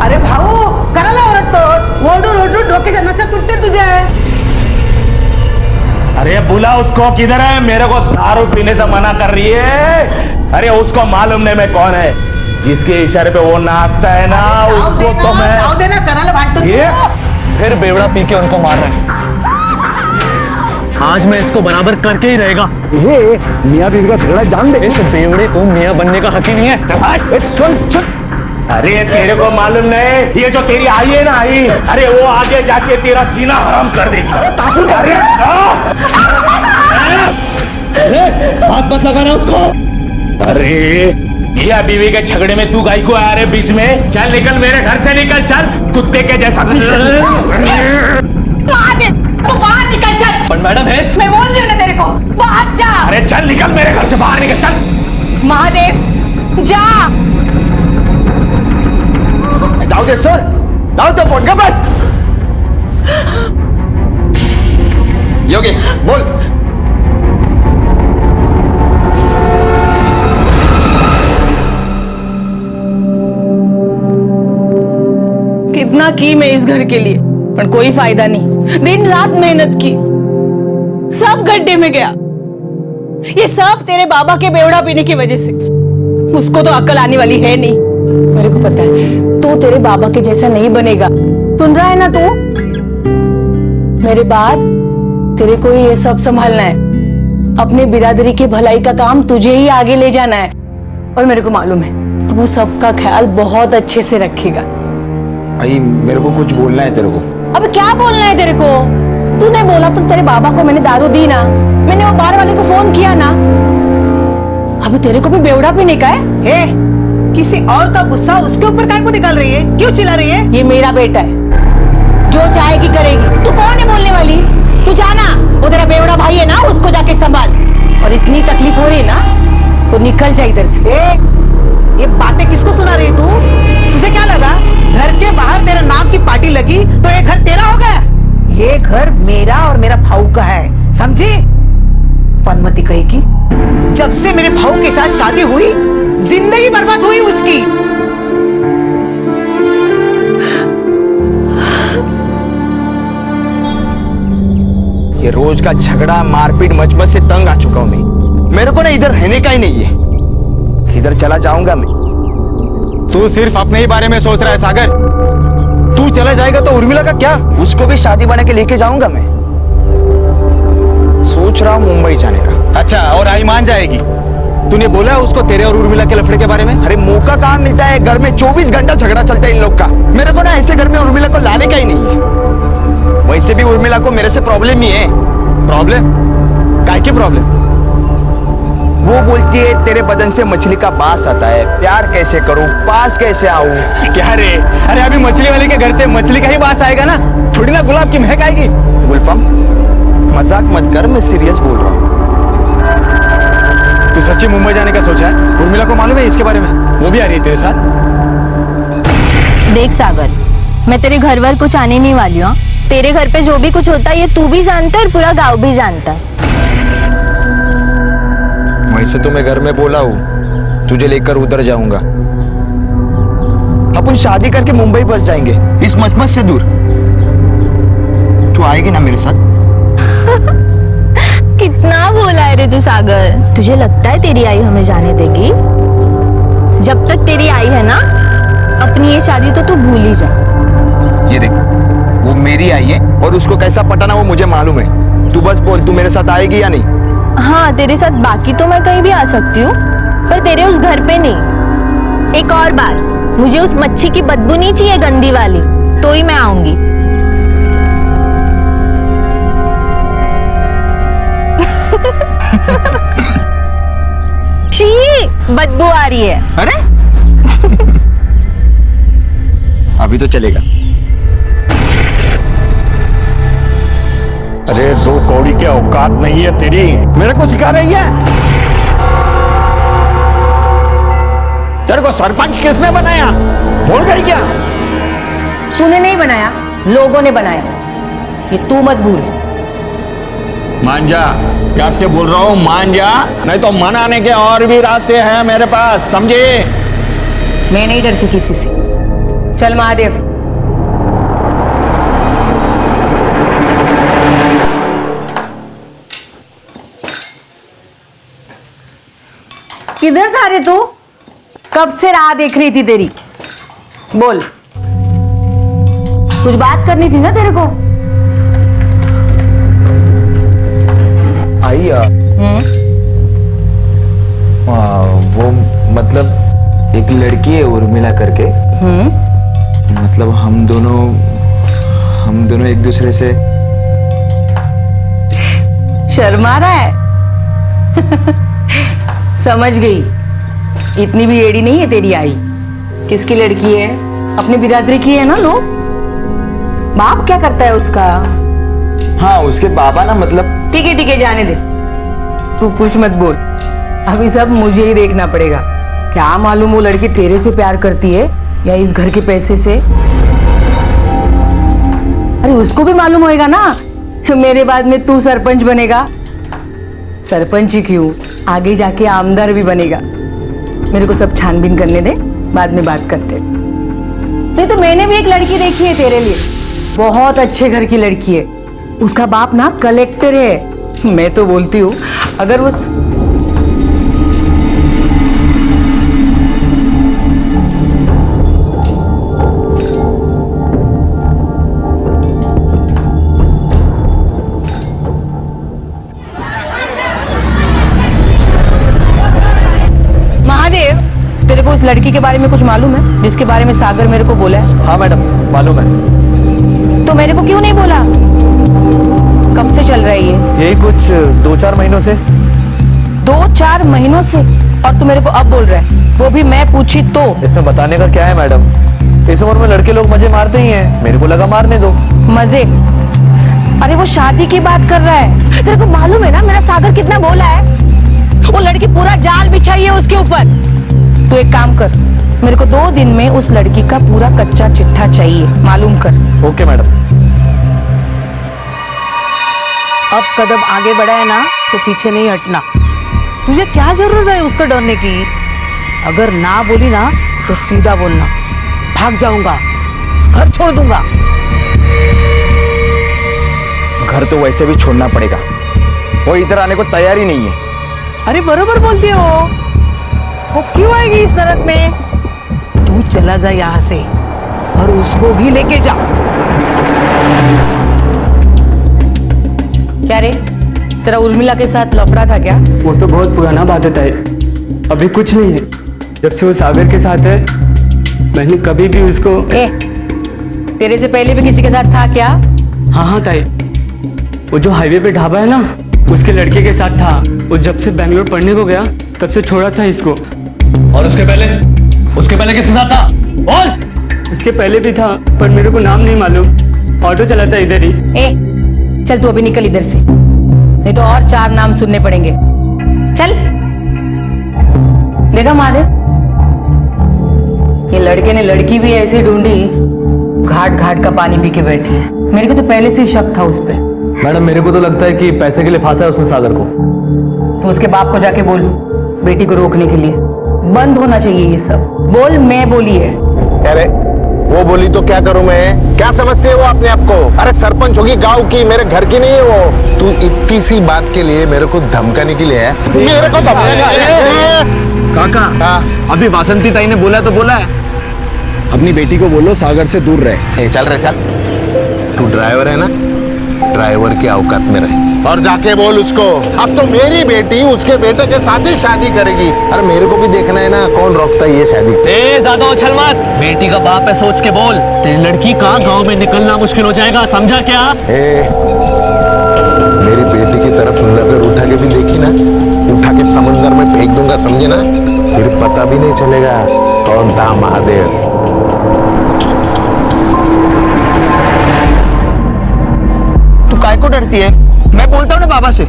अरे भाऊ, करायला ओरडतो? ओरडून ओरडून डोक्याच्या नसा तुटते तुझे। अरे बुला उसको, किधर है? मेरे को दारू पीने से मना कर रही है। अरे उसको मालूम नहीं मैं कौन है, जिसके इशारे पे वो नाचता है ना, उसको तो मैं देना कराला बांट तो ये फिर बेवड़ा पी के उनको मार रहे हैं। आज मैं इसको बराबर करके ही रहेगा। ये मियाँ बीवी का झगड़ा जान दे। इस बेवड़े को मियाँ बनने का हक ही नहीं है। सुन सुन, अरे तेरे को मालूम नहीं, ये जो तेरी आई है ना आई, अरे वो आगे जाके तेरा जीना हराम कर देगी। अरे हाथ मत लगाना उसको। अरे मियाँ बीवी के झगड़े में तू गाय को आ रहे बीच में? चल निकल मेरे घर से, निकल चल, कुत्ते के जैसा बाहर निकल चल। पर मैडम है, मैं बोल रही हूँ ना तेरे को, बाहर जा। अरे चल निकल मेरे घर से, बाहर निकल चल। महादेव जा। जाओ दे सर, जाओ तो फोन का बस। योगी बोल। कितना की मैं इस घर के लिए, पर कोई फायदा नहीं। दिन रात मेहनत की, सब गड्ढे में गया। ये सब तेरे बाबा के बेवड़ा पीने की वजह से। उसको तो अक्ल आने वाली है नहीं। मेरे को पता है तू तेरे बाबा के जैसा नहीं बनेगा। सुन रहा है ना तू? मेरे बाद तेरे को ये सब संभालना है। अपने बिरादरी की भलाई का काम तुझे ही आगे ले जाना है। और मेरे को मालूम है तू सबका ख्याल बहुत अच्छे से रखेगा। भाई मेरे को कुछ बोलना है तेरे को। अब क्या बोलना है तेरे को? तूने बोला तो तेरे बाबा को मैंने दारू दी ना, मैंने वो बार वाले को फोन किया ना। अब तेरे को भी बेवड़ा पीने का है? किसी और का गुस्सा उसके ऊपर काहे को निकाल रही है? क्यों चिल्ला रही है? ये मेरा बेटा है, जो चाहेगी करेगी। तू कौन है बोलने वाली? तू जाना, वो तेरा बेवड़ा भाई है ना, उसको जाके संभाल। और इतनी तकलीफ हो रही है ना, तो निकल जा इधर से। ये बातें किसको सुना रही है तू? तुझे क्या लगा घर के बाहर तेरा नाम की पार्टी लगी तो ये घर तेरा हो गया? ये घर मेरा और मेरा भाऊ का है, समझी? पनमती कहेगी, जब से मेरे भाऊ के साथ शादी हुई जिंदगी बर्बाद हुई उसकी। ये रोज का झगड़ा मारपीट मचमच से तंग आ चुका हूं मैं। मेरे को ना इधर रहने का ही नहीं है, इधर चला जाऊंगा मैं। तू सिर्फ अपने ही बारे में सोच रहा है सागर। तू चला जाएगा तो उर्मिला का क्या? उसको भी शादी बना के लेके जाऊंगा मैं। सोच रहा हूं मुंबई जाने का। अच्छा, और आई मान जाएगी? तूने बोला है उसको तेरे और उर्मिला के लफड़े के बारे में? अरे मौका कहाँ मिलता है, घर में 24 घंटा झगड़ा चलता है इन लोग का। मेरे को ना ऐसे घर में उर्मिला को लाने का ही नहीं है। वैसे भी उर्मिला को मेरे से प्रॉब्लम ही है। प्रॉब्लम? काय की प्रॉब्लम? वो बोलती है तेरे बदन से मछली का बास आता है, प्यार कैसे करूं, पास कैसे आऊं। क्या रे? अरे अभी मछली वाले के घर से मछली का ही बास आएगा ना, थोड़ी ना गुलाब की महक आएगी। गुलफम मजाक मत कर, मैं सीरियस बोल रहा हूं। तू सच्ची मुंबई जाने का सोचा है? उर्मिला को मालूम है इसके बारे में? वो भी आ रही है तेरे साथ? देख सागर, मैं तेरे घर वर कुछ आने नहीं वाली हूँ। तेरे घर पे जो भी कुछ होता है ये तू भी जानता है और पूरा गांव भी जानता है। वैसे तो मैं घर में बोला हूँ तुझे लेकर उधर जाऊंगा। अपन शादी करके मुंबई बस जाएंगे, इस मचमच से दूर। तू आएगी ना मेरे साथ? कितना बोला है रे तू सागर। तुझे लगता है तेरी आई हमें जाने देगी? जब तक तेरी आई है ना, अपनी ये शादी तो तू भूल ही जा। ये देख, वो मेरी आई है और उसको कैसा पटाना वो मुझे मालूम है। तू बस बोल, तू मेरे साथ आएगी या नहीं? हाँ, तेरे साथ बाकी तो मैं कहीं भी आ सकती हूँ, पर तेरे उस घर पे नहीं। एक और बार, मुझे उस मच्छी की बदबू नहीं चाहिए गंदी वाली, तो ही मैं आऊंगी। छी, बदबू आ रही है। अरे अभी तो चलेगा। अरे दो कौड़ी के औकात नहीं है तेरी, मेरे को सिखा रही है? तेरे को सरपंच किसने बनाया, भूल गई क्या? तूने नहीं बनाया, लोगों ने बनाया। ये तू मत भूल। मान जा, प्यार से बोल रहा हूं, मान जा, नहीं तो मनाने के और भी रास्ते हैं मेरे पास, समझे? मैं नहीं डरती किसी से। चल महादेव। किधर था रे तू? कब से राह देख रही थी तेरी। बोल, कुछ बात करनी थी ना तेरे को। आई वो मतलब एक लड़की है उर्मिला करके। मतलब हम दोनों एक दूसरे से। शर्मा रहा है? समझ गई, इतनी भी एड़ी नहीं है तेरी आई। किसकी लड़की है? अपनी बिरादरी की है ना। लो, बाप क्या करता है उसका? हाँ, उसके पापा ना मतलब। ठीक है जाने दे, तू कुछ मत बोल। अभी सब मुझे ही देखना पड़ेगा। क्या मालूम वो लड़की तेरे से प्यार करती है या इस घर के पैसे से। अरे उसको भी मालूम होएगा ना, मेरे बाद में तू सरपंच बनेगा। सरपंच ही क्यों, आगे जाके आमदार भी बनेगा। मेरे को सब छानबीन करने दे, बाद में बात करते। नहीं तो मैंने भी एक लड़की देखी है तेरे लिए, बहुत अच्छे घर की लड़की है। उसका बाप ना कलेक्टर है। मैं तो बोलती हूँ अगर उस महादेव, तेरे को उस लड़की के बारे में कुछ मालूम है जिसके बारे में सागर मेरे को बोला है? हाँ मैडम, मालूम है। तो मेरे को क्यों नहीं बोला? कब से चल रहा है ये? यही कुछ 2-4 महीनों से। 2-4 महीनों से? और तू मेरे को अब बोल रहा है, वो भी मैं पूछी तो? इसमें बताने का क्या है मैडम, इस उम्र में लड़के लोग मजे मारते ही हैं, मेरे को लगा मारने दो। मजे? अरे वो शादी की बात कर रहा है। तेरे को मालूम है ना मेरा सागर कितना बोला है? वो लड़की पूरा जाल बिछाई है उसके ऊपर। तू एक काम कर, मेरे को 2 दिन में उस लड़की का पूरा कच्चा चिट्ठा चाहिए, मालूम कर। Okay madam. अब कदम आगे बढ़ा है ना तो पीछे नहीं हटना। तुझे क्या जरूरत है उसको डरने की? अगर ना बोली ना तो सीधा बोलना, भाग जाऊंगा, घर छोड़ दूंगा। घर तो वैसे भी छोड़ना पड़ेगा, वो इधर आने को तैयार ही नहीं है। अरे बरोबर बोलती हो, वो क्यों आएगी इस नरक में? तू चला जा यहाँ से और उसको भी लेके जा। क्या रे, तेरा उर्मिला के साथ लफड़ा था क्या? वो तो बहुत पुराना बात है ताई, अभी कुछ नहीं है। जब से वो सागर के साथ है, मैंने कभी भी उसको। तेरे से पहले भी किसी के साथ था क्या? हाँ ताई, वो जो हाईवे पे ढाबा है ना, उसके लड़के के साथ था। वो जब से बैंगलोर पढ़ने को गया तब से छोड़ा था इसको। और उसके पहले किसके साथ था? बोल। उसके पहले भी था, पर मेरे को नाम नहीं मालूम। ऑटो चलाता इधर ही। चल तू अभी निकल इधर से, नहीं तो और 4 नाम सुनने पड़ेंगे। चल। देखा महादेव, ये लड़के ने लड़की भी ऐसी ढूंढी, घाट घाट का पानी पी के बैठी है। मेरे को तो पहले से ही शक था उस पर। मैडम, मेरे को तो लगता है कि पैसे के लिए फांसा है उसने सागर को। तो उसके बाप को जाके बोल, बेटी को रोकने के लिए बंद होना चाहिए ये सब। बोल, मैं बोली है। अरे वो बोली तो क्या करूं मैं? क्या समझते है वो अपने आप को? अरे सरपंच होगी गांव की, मेरे घर की नहीं है वो। तू इतनी सी बात के लिए मेरे को धमकाने के लिए है? मेरे को धमकाने? काका, अभी वासंती ताई ने बोला तो बोला है, अपनी बेटी को बोलो सागर से दूर रहे। चल रहे चल, तू ड्राइवर है ना, ड्राइवर की औकात में रहे और जाके बोल उसको, अब तो मेरी बेटी उसके बेटे के साथ ही शादी करेगी। अरे मेरे को भी देखना है ना, कौन रोकता है ये शादी? ज्यादा उछल मत, बेटी का बाप है, सोच के बोल। तेरी लड़की का गांव में निकलना मुश्किल हो जाएगा, समझा क्या? मेरी बेटी की तरफ नजर उठा के भी देखी ना, उठा के समंदर में फेंक दूंगा, समझे ना? फिर पता भी नहीं चलेगा कौन था महादेव। काय को डरती है? मैं बोलता हूँ ना बाबा से,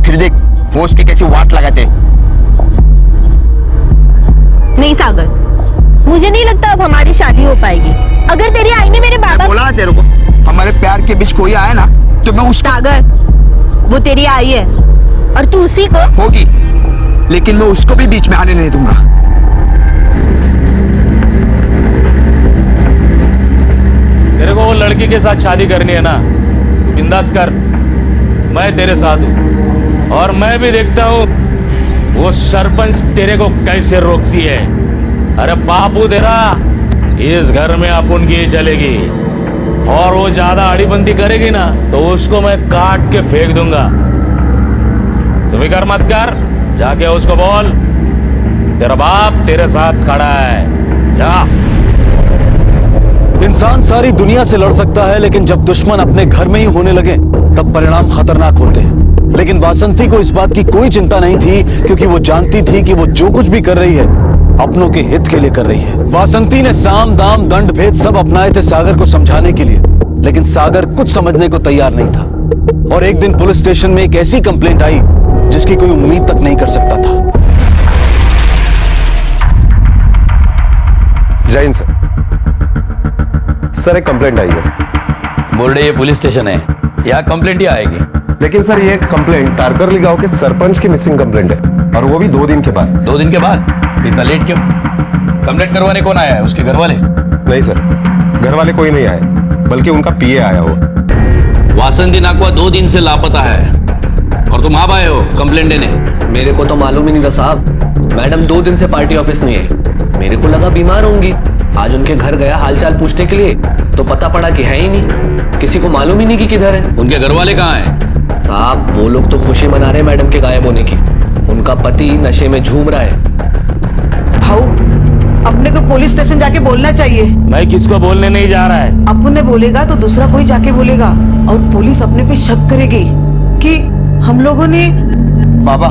फिर देख वो उसकी कैसी वाट लगाते। नहीं सागर, मुझे नहीं लगता अब हमारी शादी हो पाएगी। अगर तेरी आई ने मेरे बाबा बोला ना तेरे को, हमारे प्यार के बीच कोई आया ना तो मैं उसका। सागर, वो तेरी आई है और तू उसी को। होगी, लेकिन मैं उसको भी बीच में आने नहीं दूंगा। तेरे को वो लड़की के साथ शादी करनी है ना, बिंदास कर, मैं तेरे साथ हूँ। और मैं भी देखता हूँ वो सरपंच तेरे को कैसे रोकती है? अरे बापू तेरा इस घर में अपन की चलेगी, और वो ज्यादा अड़ीबंदी करेगी ना तो उसको मैं काट के फेंक दूंगा। तो फिक्र मत कर, जाके उसको बोल तेरा बाप तेरे साथ खड़ा है। जा। इंसान सारी दुनिया से लड़ सकता है, लेकिन जब दुश्मन अपने घर में ही होने लगे तब परिणाम खतरनाक होते हैं। लेकिन वासंती को इस बात की कोई चिंता नहीं थी, क्योंकि वो जानती थी कि वो जो कुछ भी कर रही है अपनों के हित के लिए कर रही है। वासंती ने साम दाम दंड भेद सब अपनाए थे सागर को समझाने के लिए, लेकिन सागर कुछ समझने को तैयार नहीं था। और एक दिन पुलिस स्टेशन में एक ऐसी कंप्लेंट आई जिसकी कोई उम्मीद तक नहीं कर सकता था। जय हिंद सर। सर एक कंप्लेंट आई है। बोल रहे ये पुलिस स्टेशन है, यहाँ कंप्लेंट ही आएगी। लेकिन सर ये कंप्लेंट तारकरली गांव के सरपंच की मिसिंग कंप्लेंट है, और वो भी 2 दिन के बाद। 2 दिन के बाद? इतना लेट क्यों? कंप्लेंट करवाने कौन आया है? उसके घर वाले? नहीं सर, घर वाले कोई नहीं आए, बल्कि उनका पीए आया हो। वासंती नाकवा 2 दिन से लापता है और तुम आप आए हो कंप्लेंट देने? मेरे को तो मालूम ही नहीं था साहब। मैडम 2 दिन से पार्टी ऑफिस नहीं है। मेरे को लगा बीमार होंगी। आज उनके घर गया हालचाल पूछने के लिए, तो पता पड़ा कि है ही नहीं। किसी को मालूम ही नहीं कि किधर है। उनके घर वाले कहाँ हैं? साहब वो लोग तो खुशी मना रहे मैडम के गायब होने की। उनका पति नशे में झूम रहा है। भाऊ अपने को पुलिस स्टेशन जाके बोलना चाहिए। मैं किसको बोलने नहीं जा रहा है। अपन ने बोलेगा तो दूसरा कोई जाके बोलेगा, और पुलिस अपने पे शक करेगी कि हम लोगों ने। बाबा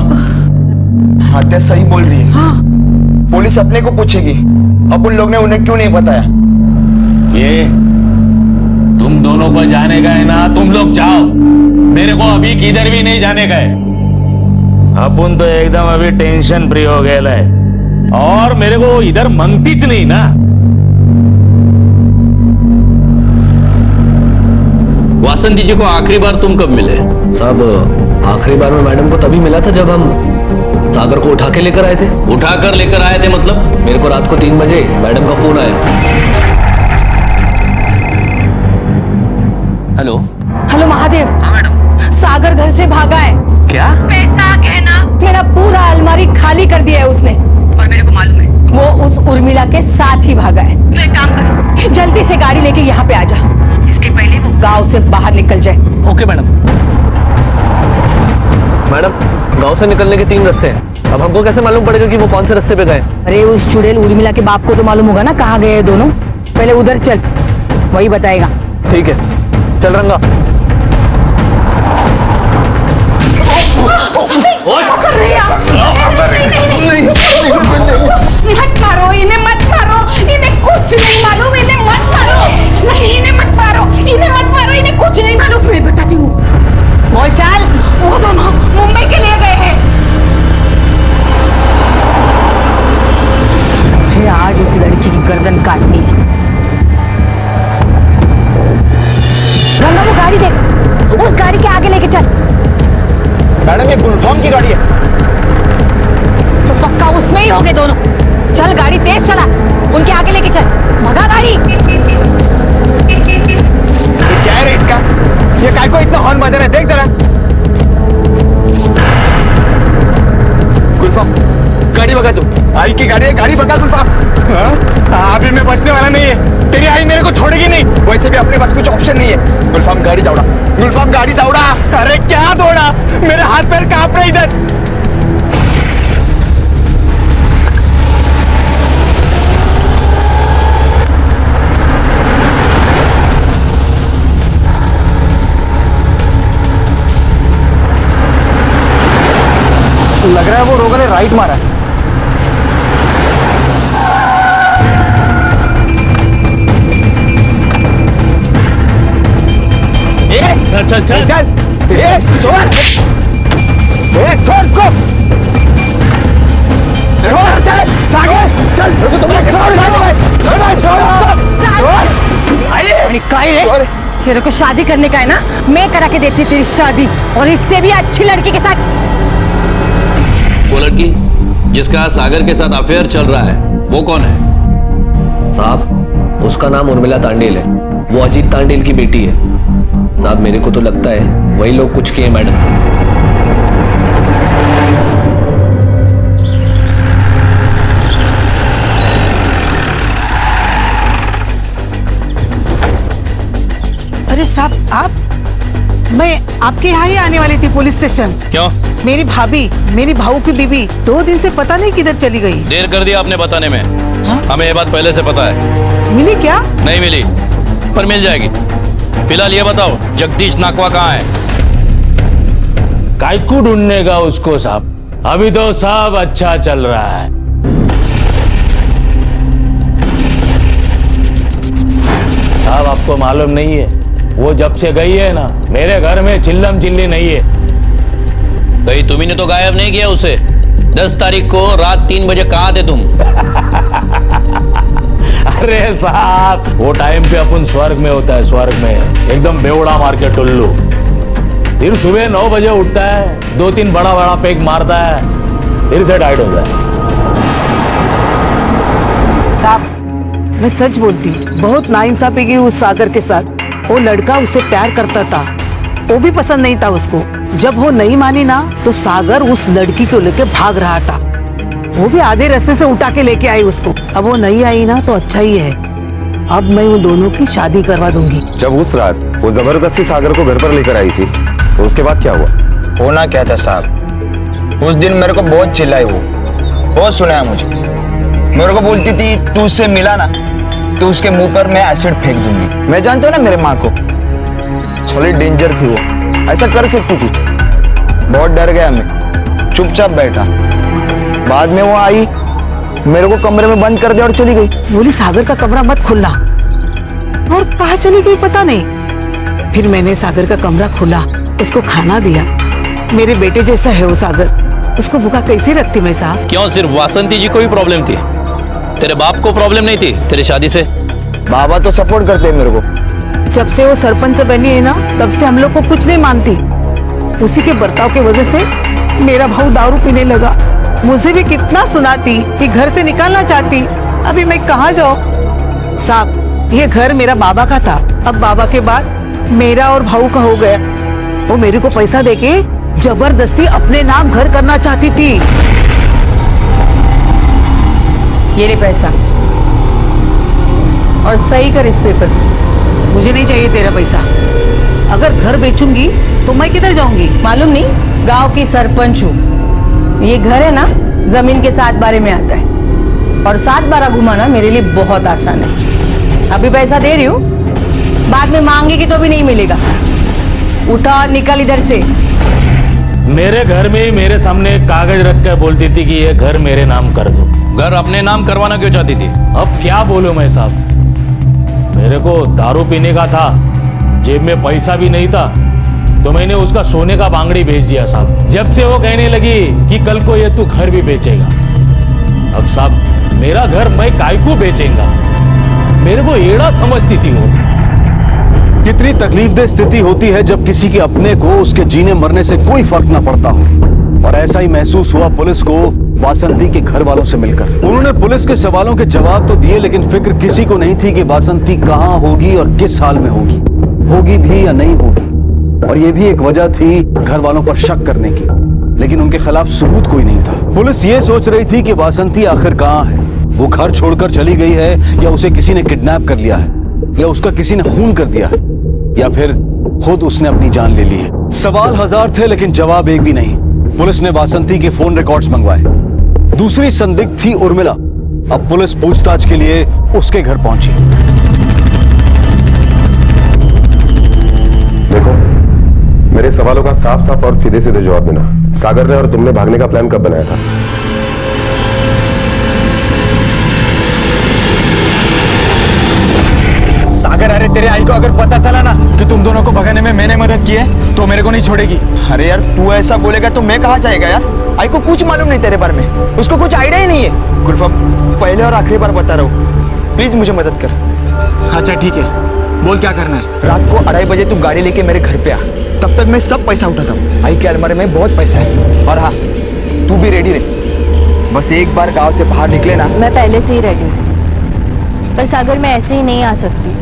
हत्या सही बोल रही है। हाँ। पुलिस अपने को पूछेगी अपन लोग ने उन्हें क्यों नहीं बताया। ये तुम दोनों को जाने का है ना, तुम लोग जाओ। मेरे को अभी किधर भी नहीं जाने का है। अपन तो एकदम अभी टेंशन फ्री हो गए है, और मेरे को इधर मंगतीच नहीं ना। वासंती जी को आखिरी बार तुम कब मिले? साहब आखिरी बार में मैडम को तभी मिला था जब हम सागर को उठा के लेकर आए थे। उठा कर लेकर आए थे मतलब? मेरे को रात को 3 बजे मैडम का फोन आया। हेलो। हेलो महादेव। हाँ मैडम। सागर घर से भागा है। क्या? पैसा गहना मेरा पूरा अलमारी खाली कर दिया है उसने, और मेरे को मालूम है वो उस उर्मिला के साथ ही भागा है। तो एक काम कर, जल्दी से गाड़ी लेके यहाँ पे आ जा, इसके पहले वो गांव से बाहर निकल जाए। Okay madam. मैडम गांव से निकलने के 3 रास्ते हैं। अब हमको कैसे मालूम पड़ेगा कि वो कौन से रास्ते पे गए? अरे उस चुड़ैल उर्मिला के बाप को तो मालूम होगा ना कहाँ गए हैं दोनों। पहले उधर चल, वही बताएगा। ठीक है चल रंगा। मत मारो इन्हें, मत मारो इन्हें, कुछ नहीं मालूम इन्हें, मत मारो। नहीं इन्हें मत मारो, इन्हें मत मारो, इन्हें कुछ नहीं मालूम। मैं बताती हूँ। बोल चाल, वो दोनों मुंबई के लिए गए हैं। मुझे आज उस लड़की की गर्दन काटनी है। रंगा वो गाड़ी देख, उस गाड़ी के आगे लेके चल। मैडम ये गुलफाम की गाड़ी है। तो पक्का उसमें ही होंगे दोनों। चल गाड़ी तेज चला, उनके आगे लेके चल। भगा गाड़ी। ये क्या है रे इसका? ये काय को इतना हॉर्न बजा रहा है, देख जरा। गुलफाम गाड़ी भगा तू। आई की गाड़ी है, गाड़ी भगा गुलफाम। अभी मैं बचने वाला नहीं है। तेरी आई मेरे को छोड़ेगी नहीं। वैसे भी अपने पास कुछ ऑप्शन नहीं है। गुलफाम गाड़ी दौड़ा, गुलफाम गाड़ी दौड़ा। अरे क्या दौड़ा, मेरे हाथ पैर कांप रहे इधर। लग रहा है वो रोगा ने राइट मारा है। चल चल चल, छोड़ इसको, छोड़ सागर, चल छोड़। तेरे को शादी करने का है ना, मैं करा के देती तेरी शादी, और इससे भी अच्छी लड़की के साथ। वो लड़की जिसका सागर के साथ अफेयर चल रहा है वो कौन है? साहब उसका नाम उर्मिला तांडेल है। वो अजीत तांडेल की बेटी है। साहब मेरे को तो लगता है वही लोग कुछ किए मैडम। अरे साहब आप, मैं आपके यहाँ ही आने वाली थी पुलिस स्टेशन। क्यों? मेरी भाभी, मेरी भाऊ की बीबी 2 दिन से पता नहीं किधर चली गई। देर कर दिया आपने बताने में। हमें ये बात पहले से पता है। मिली क्या? नहीं मिली, पर मिल जाएगी। फिलहाल ये बताओ, जगदीश नाकवा कहाँ है? कायकू ढूंढने का उसको साहब। अभी तो सब अच्छा चल रहा है। साहब आपको मालूम नहीं है, वो जब से गई है ना, मेरे घर में चिल्लम चिल्ली नहीं है। कहीं तुम्ही ने तो गायब नहीं किया उसे? 10 तारीख को रात 3 बजे कहाँ थे तुम? अरे साहब, वो टाइम पे अपन स्वर्ग में होता है, स्वर्ग में एकदम बेवड़ा मार के टुल्लू। फिर सुबह 9 बजे उठता है, 2-3 बड़ा बड़ा पेग मारता है, फिर से टाइट होता है। साहब मैं सच बोलती हूँ, बहुत नाइंसाफी की उस सागर के साथ। वो लड़का उससे प्यार करता था, वो भी पसंद नहीं था उसको। जब वो नहीं मानी ना, तो सागर उस लड़की को लेके भाग रहा था। वो भी आधे रास्ते से उठा के लेके आई उसको। अब वो नहीं आई ना तो अच्छा ही है। अब मैं उन दोनों की शादी करवा दूंगी। जब उस रात वो जबरदस्ती सागर को घर पर लेकर आई थी, तो उसके बाद क्या हुआ? होना क्या था साहब, उस दिन मेरे को बहुत चिल्लाई, वो बहुत सुनाया मुझे। मेरे को बोलती थी तू उससे मिला ना तो उसके मुंह पर मैं एसिड फेंक दूंगी। मैं जानता हूँ ना मेरे माँ को, थोड़ी डेंजर थी वो, ऐसा कर सकती थी। बहुत डर गया मैं, चुपचाप बैठा। बाद में वो आई, मेरे को कमरे में बंद कर दिया और चली गई। बोली सागर का कमरा मत खोलना, और कहाँ चली गई पता नहीं। फिर मैंने सागर का कमरा खोला, उसको खाना दिया। मेरे बेटे जैसा है वो सागर, उसको भूखा कैसे रखती मैं साहब? क्यों, सिर्फ वासंती जी को ही प्रॉब्लम थी? तेरे बाप को प्रॉब्लम नहीं थी तेरी शादी से? बाबा तो सपोर्ट करते हैं मेरे को। जब से वो सरपंच बनी है ना, तब से हम लोग को कुछ नहीं मानती। उसी के बर्ताव की वजह से मेरा भाऊ दारू पीने लगा। मुझे भी कितना सुनाती कि घर से निकालना चाहती। अभी मैं कहाँ जाऊँ साहब? ये घर मेरा बाबा का था, अब बाबा के बाद मेरा और भाऊ का हो गया। वो मेरे को पैसा देके जबरदस्ती अपने नाम घर करना चाहती थी। ये ले पैसा और सही कर इस पेपर। मुझे नहीं चाहिए तेरा पैसा। अगर घर बेचूंगी तो मैं किधर जाऊंगी? मालूम नहीं, गांव की सरपंच हूँ। ये घर है ना, जमीन के 7 बारे में आता है, और 7 बारा घुमाना मेरे लिए बहुत आसान है। अभी पैसा दे रही हूँ, बाद में मांगेगी तो भी नहीं मिलेगा। उठा और निकल इधर से। मेरे घर में ही मेरे सामने कागज रख कर बोलती थी कि ये घर मेरे नाम कर दो। घर अपने नाम करवाना क्यों चाहती थी? अब क्या बोलूं मैं साहब, मेरे को दारू पीने का था, जेब में पैसा भी नहीं था, तो मैंने उसका सोने का बांगड़ी भेज दिया साहब। जब से वो कहने लगी कि कल को ये तू घर भी बेचेगा। अब साहब मेरा घर मैं काय को बेचेंगा? मेरे को एड़ा समझती थी वो। कितनी तकलीफदेह स्थिति होती है जब किसी के अपने को उसके जीने मरने से कोई फर्क ना पड़ता हो। और ऐसा ही महसूस हुआ पुलिस को वासंती के घर वालों से मिलकर। उन्होंने पुलिस के सवालों के जवाब तो दिए, लेकिन फिक्र किसी को नहीं थी कि वासंती कहाँ होगी और किस हाल में होगी भी या नहीं होगी। और ये भी एक वजह थी घर वालों पर शक करने की, लेकिन उनके खिलाफ सबूत कोई नहीं था। पुलिस ये सोच रही थी कि वासंती आखिर कहाँ है। वो घर छोड़कर चली गई है, या उसे किसी ने किडनैप कर लिया है, या उसका किसी ने खून कर दिया है, या फिर खुद उसने अपनी जान ले ली है। सवाल 1000 थे, लेकिन जवाब एक भी नहीं। पुलिस ने वासंती के फोन रिकॉर्ड्स मंगवाए। दूसरी संदिग्ध थी उर्मिला। अब पुलिस पूछताछ के लिए उसके घर पहुंची। देखो, मेरे सवालों का साफ साफ और सीधे सीधे जवाब देना। सागर ने और तुमने भागने का प्लान कब बनाया था? सागर, अरे तेरे आई को अगर पता चला ना कि तुम दोनों को भगाने में मैंने मदद की है, तो मेरे को नहीं छोड़ेगी। अरे यार तू ऐसा बोलेगा तो मैं कहाँ जाएगा यार? आई को कुछ मालूम नहीं तेरे बारे में, उसको कुछ आइडिया ही नहीं है। गुलफाम, पहले और आखिरी बार बता रहा हूँ, प्लीज मुझे मदद कर। अच्छा ठीक है, बोल क्या करना है? रात को 2:30 बजे तू गाड़ी लेके मेरे घर पे आ, तब तक मैं सब पैसा उठाता हूँ। आई के अलमारी में बहुत पैसा है। और हाँ, तू भी रेडी रहे, बस एक बार गाँव से बाहर निकले ना। मैं पहले से ही रेडी हूँ, पर सागर मैं ऐसे ही नहीं आ सकती।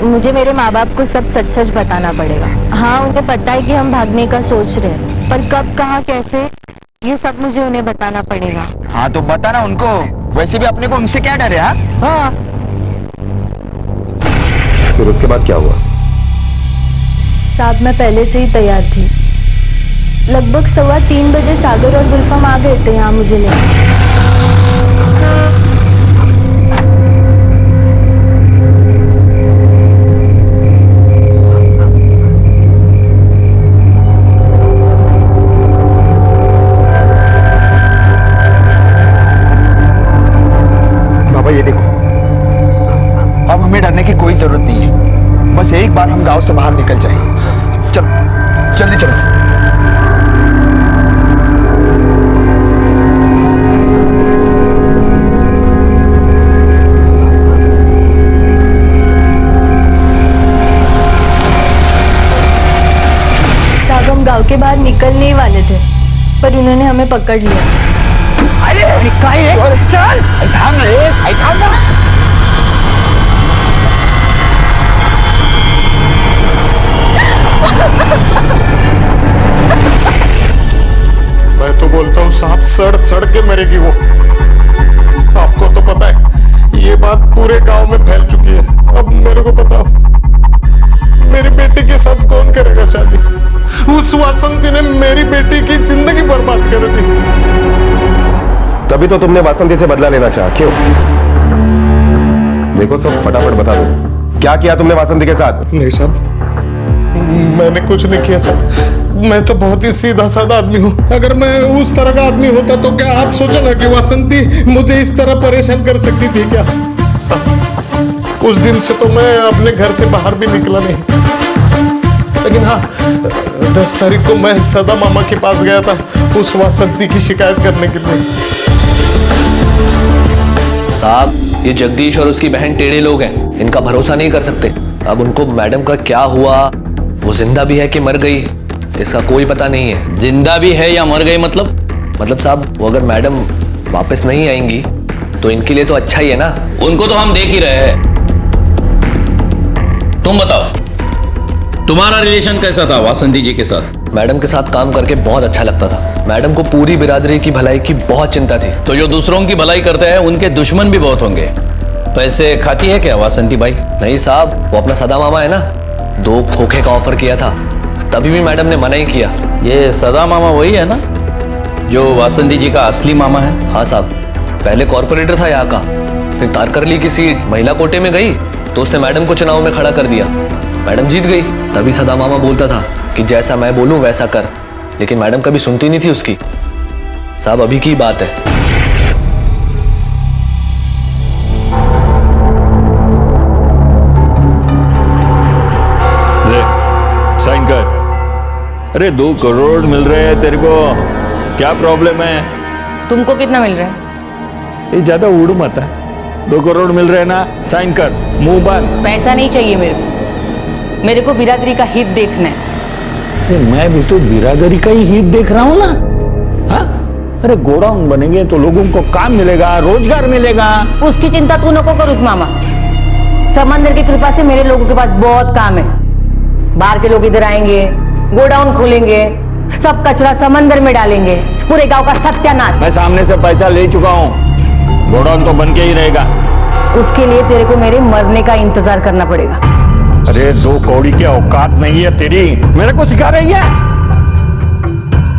मुझे मेरे माँ बाप को सब सच सच बताना पड़ेगा। हाँ, उन्हें पता है कि हम भागने का सोच रहे हैं, पर कब, कहाँ, कैसे, ये सब मुझे उन्हें बताना पड़ेगा। हाँ तो बताना उनको, वैसे भी अपने को उनसे क्या डर है? हाँ, फिर उसके बाद क्या हुआ? साहब मैं पहले से ही तैयार थी। लगभग 3:15 बजे सागर और गुलफाम आ गए थे यहाँ मुझे लेने। बाबा ये देखो, अब हमें डरने की कोई जरूरत नहीं है। बस एक बार हम गांव से बाहर निकल जाएं। चलो जल्दी चलो। साहब हम गांव के बाहर निकलने ही वाले थे, पर उन्होंने हमें पकड़ लिया। चल थाम रे, थाम ना। मैं तो बोलता हूँ साहब, सड़ सड़ के मरेगी वो। आपको तो पता है ये बात पूरे गांव में फैल चुकी है। अब मेरे को बताओ, मेरी बेटी के साथ कौन करेगा शादी? उस वासंती ने मेरी बेटी की जिंदगी बर्बाद कर दी। तभी तो तुमने वासंती से बदला लेना चाहा, क्यों? देखो सब फटाफट बता दो, क्या किया तुमने वासंती के साथ? नहीं साहब, मैंने कुछ नहीं किया साहब। मैं तो बहुत ही सीधा साधा आदमी हूँ। अगर मैं उस तरह का आदमी होता तो क्या आप सोचो ना कि वासंती मुझे इस तरह परेशान कर सकती थी क्या? साहब उस दिन से तो मैं अपने घर से बाहर भी निकला नहीं। लेकिन हाँ, 10 तारीख को मैं सदा मामा के पास गया था उस वासंती की शिकायत करने के लिए। साहब ये जगदीश और उसकी बहन टेढ़े लोग हैं, इनका भरोसा नहीं कर सकते। अब उनको मैडम का क्या हुआ, वो जिंदा भी है कि मर गई, इसका कोई पता नहीं है। जिंदा भी है या मर गई मतलब साहब वो अगर मैडम वापस नहीं आएंगी तो इनके लिए तो अच्छा ही है ना। उनको तो हम देख ही रहे हैं। तुम बताओ, तुम्हारा रिलेशन कैसा था वासंती जी के साथ? मैडम के साथ काम करके बहुत अच्छा लगता था। मैडम को पूरी बिरादरी की भलाई की बहुत चिंता थी। तो जो दूसरों की भलाई करते हैं उनके दुश्मन भी बहुत होंगे। पैसे खाती है क्या वासंती भाई? नहीं साहब, वो अपना सदा मामा है ना, 2 खोखे का ऑफर किया था, तभी भी मैडम ने मना ही किया। ये सदा मामा वही है ना जो वासंती जी का असली मामा है? हाँ साहब, पहले कॉर्पोरेटर था यहाँ का, फिर तारकरली की सीट महिला कोटे में गई तो उसने मैडम को चुनाव में खड़ा कर दिया। मैडम जीत गई, तभी सदा मामा बोलता था कि जैसा मैं बोलूं वैसा कर, लेकिन मैडम कभी सुनती नहीं थी उसकी। साहब अभी की बात है। ले साइन कर। अरे 2 करोड़ मिल रहे हैं तेरे को, क्या प्रॉब्लम है? तुमको कितना मिल रहा है? ये ज्यादा उड़ मत है। 2 करोड़ मिल रहे हैं ना, साइन कर, मुंह बंद। पैसा नहीं चाहिए मेरे को बिरादरी का हित देखना है। अरे मैं भी तो बिरादरी का ही हित देख रहा हूँ ना। हाँ? अरे गोडाउन बनेंगे तो लोगों को काम मिलेगा, रोजगार मिलेगा। उसकी चिंता तू नको कर उस मामा। समंदर की कृपा से मेरे लोगों के पास बहुत काम है। बाहर के लोग इधर आएंगे, गोडाउन खोलेंगे, सब कचरा समंदर में डालेंगे, पूरे गांव का सत्यानाश। मैं सामने से पैसा ले चुका हूँ, गोडाउन तो बन के ही रहेगा। उसके लिए तेरे को मेरे मरने का इंतजार करना पड़ेगा। अरे 2 कौड़ी की औकात नहीं है तेरी, मेरे को सिखा रही है?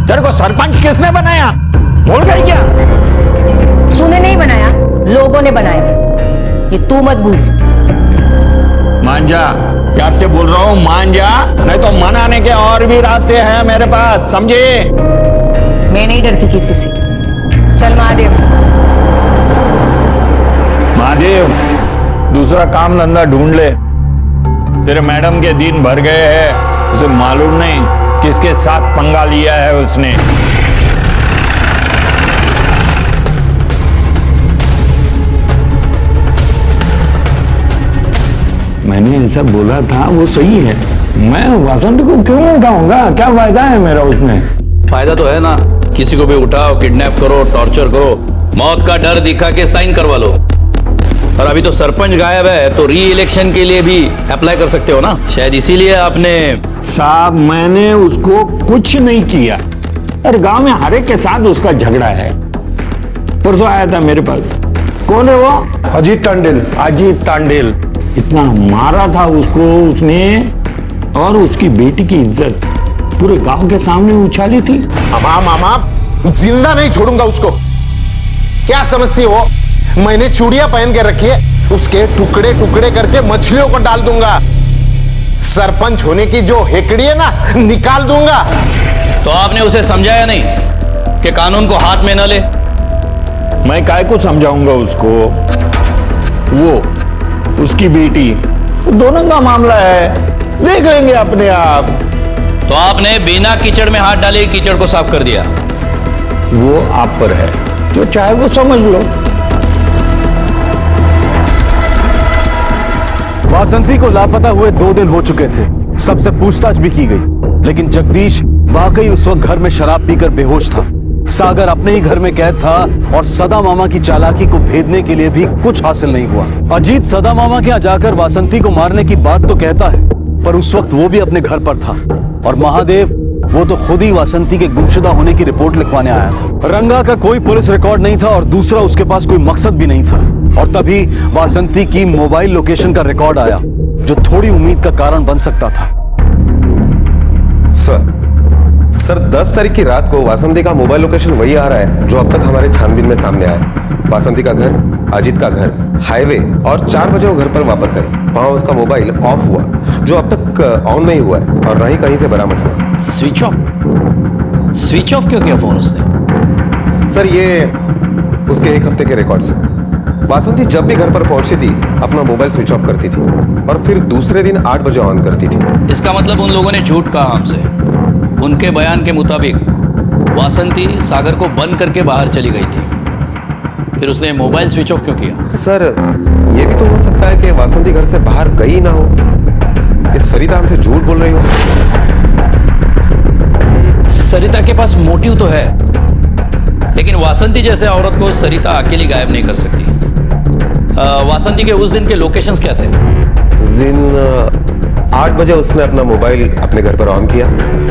तेरे को सरपंच किसने बनाया, भूल गई क्या? तूने नहीं बनाया, लोगों ने बनाया, ये तू मत भूल। मान जा, यार से बोल रहा हूँ, मान जा, नहीं तो मनाने के और भी रास्ते हैं मेरे पास, समझे? मैं नहीं डरती किसी से। चल महादेव। महादेव, दूसरा काम धंधा ढूंढ ले। तेरे मैडम के दिन भर गए हैं, उसे मालूम नहीं किसके साथ पंगा लिया है उसने। मैंने ऐसा बोला था, वो सही है। मैं वासंती को क्यों उठाऊंगा, क्या फायदा है मेरा उसमें? फायदा तो है ना, किसी को भी उठाओ, किडनैप करो, टॉर्चर करो, मौत का डर दिखा के साइन करवा लो। और अभी तो सरपंच गायब है, तो री इलेक्शन के लिए भी अप्लाई कर सकते हो ना, शायद इसीलिए आपने। साहब मैंने उसको कुछ नहीं किया, अरे गांव में हर एक के साथ उसका झगड़ा है। परसों आया था मेरे पास, कौन है वो? अजीत तांडेल। अजीत तांडेल, इतना मारा था उसको उसने और उसकी बेटी की इज्जत पूरे गांव के सामने उछाली थी। मामा मामा जिंदा नहीं छोड़ूंगा उसको। क्या समझती हो, मैंने चूड़ियां पहन के रखी है, उसके टुकड़े टुकड़े करके मछलियों को डाल दूंगा। सरपंच होने की जो हेकड़ी है ना, निकाल दूंगा। तो आपने उसे समझाया नहीं कि कानून को हाथ में न ले? मैं काय को समझाऊंगा उसको? वो उसकी बेटी, दोनों का मामला है, देख लेंगे अपने आप। तो आपने बिना कीचड़ में हाथ डाले कीचड़ को साफ कर दिया। वो आप पर है, जो चाहे वो समझ लो। वासंती को लापता हुए 2 दिन हो चुके थे। सबसे पूछताछ भी की गई, लेकिन जगदीश वाकई उस वक्त घर में शराब पीकर बेहोश था। सागर अपने ही घर में कैद था और सदा मामा की चालाकी को भेदने के लिए भी कुछ हासिल नहीं हुआ। अजीत सदा मामा के यहाँ जाकर वासंती को मारने की बात तो कहता है, पर उस वक्त वो भी अपने घर पर था। और महादेव, वो तो खुद ही वासंती के गुमशुदा होने की रिपोर्ट लिखवाने आया था। रंगा का कोई पुलिस रिकॉर्ड नहीं था और दूसरा उसके पास कोई मकसद भी नहीं था। और तभी वासंती की मोबाइल लोकेशन का रिकॉर्ड आया, जो थोड़ी उम्मीद का कारण बन सकता था। सर 10 तारीख की रात को वासंती का मोबाइल लोकेशन वही आ रहा है जो अब तक हमारे छानबीन में सामने आया। वासंती का घर, अजीत का घर, हाईवे, और 4 बजे वो घर पर वापस है। वहां उसका मोबाइल ऑफ हुआ, जो अब तक ऑन नहीं हुआ है और ना ही कहीं से बरामद हुआ। Switch off? स्विच ऑफ क्यों किया फोन उसने? सर ये उसके 1 हफ्ते के रिकॉर्ड से। वासंती जब भी घर पर पहुंचती थी अपना मोबाइल स्विच ऑफ करती थी और फिर दूसरे दिन 8 बजे ऑन करती थी। इसका मतलब उन लोगों ने झूठ कहा हमसे। उनके बयान के मुताबिक वासंती सागर को बंद करके बाहर चली गई थी, फिर उसने मोबाइल स्विच ऑफ क्यों किया? सर ये भी तो हो सकता है कि वासंती घर से बाहर गई ना हो। ये सरिता हमसे झूठ बोल रही हो। सरिता के पास मोटिव तो है, लेकिन वासंती जैसे औरत को सरिता अकेली गायब नहीं कर सकती। वासंती के उस दिन के लोकेशंस क्या थे? उस दिन 8 बजे उसने अपना मोबाइल अपने घर पर ऑन किया,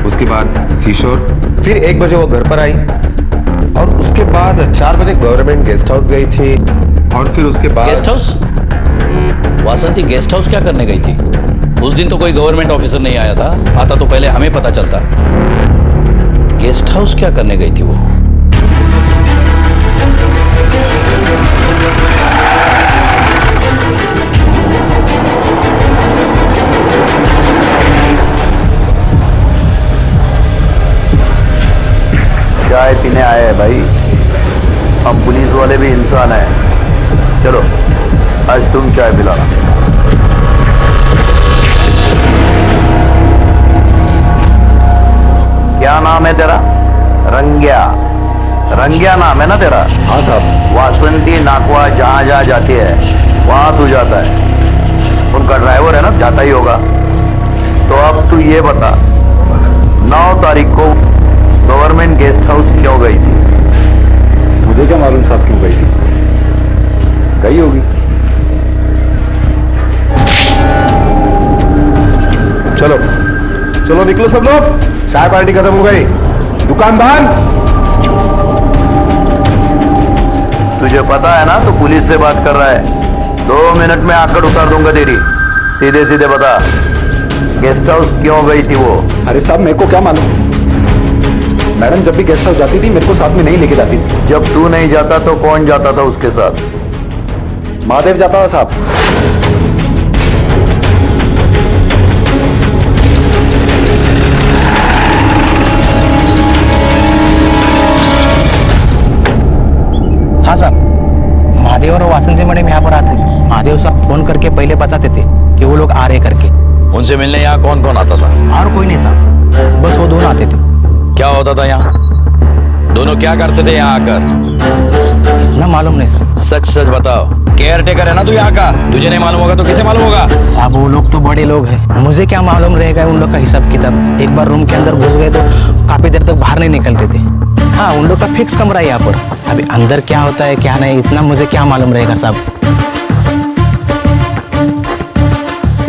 उसके बाद सीशोर, फिर 1 बजे वो घर पर आई और उसके बाद 4 बजे गवर्नमेंट गेस्ट हाउस गई थी और फिर उसके बाद गेस्ट हाउस? वासंती गेस्ट हाउस क्या करने गई थी? उस दिन तो कोई गवर्नमेंट ऑफिसर नहीं आया था, आता तो पहले हमें पता चलता। गेस्ट हाउस क्या करने गई थी वो? चाय पीने आए हैं भाई, हम पुलिस वाले भी इंसान हैं। चलो आज तुम चाय पिलाना। क्या नाम है तेरा? रंग्या? रंग्या नाम है ना तेरा? हाँ साहब। वासंती नाकवा जहाँ जहाँ जाती है वहाँ तू जाता है। उनका ड्राइवर है ना, जाता ही होगा। तो अब तू ये बता, 9 तारीख को गवर्नमेंट गेस्ट हाउस क्यों गई थी? मुझे क्या मालूम साहब क्यों गई थी, गई होगी। चलो चलो निकलो सब लोग, चाय पार्टी खत्म हो गई, दुकान बंद। तुझे पता है ना तू पुलिस से बात कर रहा है। 2 मिनट में आकर उतार दूंगा तेरी। सीधे सीधे बता, गेस्ट हाउस क्यों गई थी वो? अरे साहब मेरे को क्या मालूम, मैडम जब भी गेस्ट हाउस जाती थी मेरे को साथ में नहीं लेके जाती थी। जब तू नहीं जाता तो कौन जाता था उसके साथ? महादेव जाता था साहब। हाँ साहब, महादेव और वासंती मैडम यहाँ पर आते। महादेव साहब फोन करके पहले बताते थे कि वो लोग आ रहे करके। उनसे मिलने यहाँ कौन कौन आता था? और कोई नहीं साहब, बस वो दोनों आते थे। क्या होता था यहाँ? दोनों क्या करते थे यहाँ आकर? इतना मालूम नहीं सर। सच सच बताओ, केयर टेकर है ना तू यहाँ का? तुझे नहीं मालूम होगा तो किसे मालूम होगा? साहब वो लोग तो बड़े लोग हैं, मुझे क्या मालूम रहेगा उन लोग का हिसाब किताब। एक बार रूम के अंदर घुस गए तो काफी देर तक बाहर नहीं निकलते थे। हाँ उन लोग का फिक्स कमरा है यहाँ पर। अभी अंदर क्या होता है क्या नहीं, इतना मुझे क्या मालूम रहेगा साहब।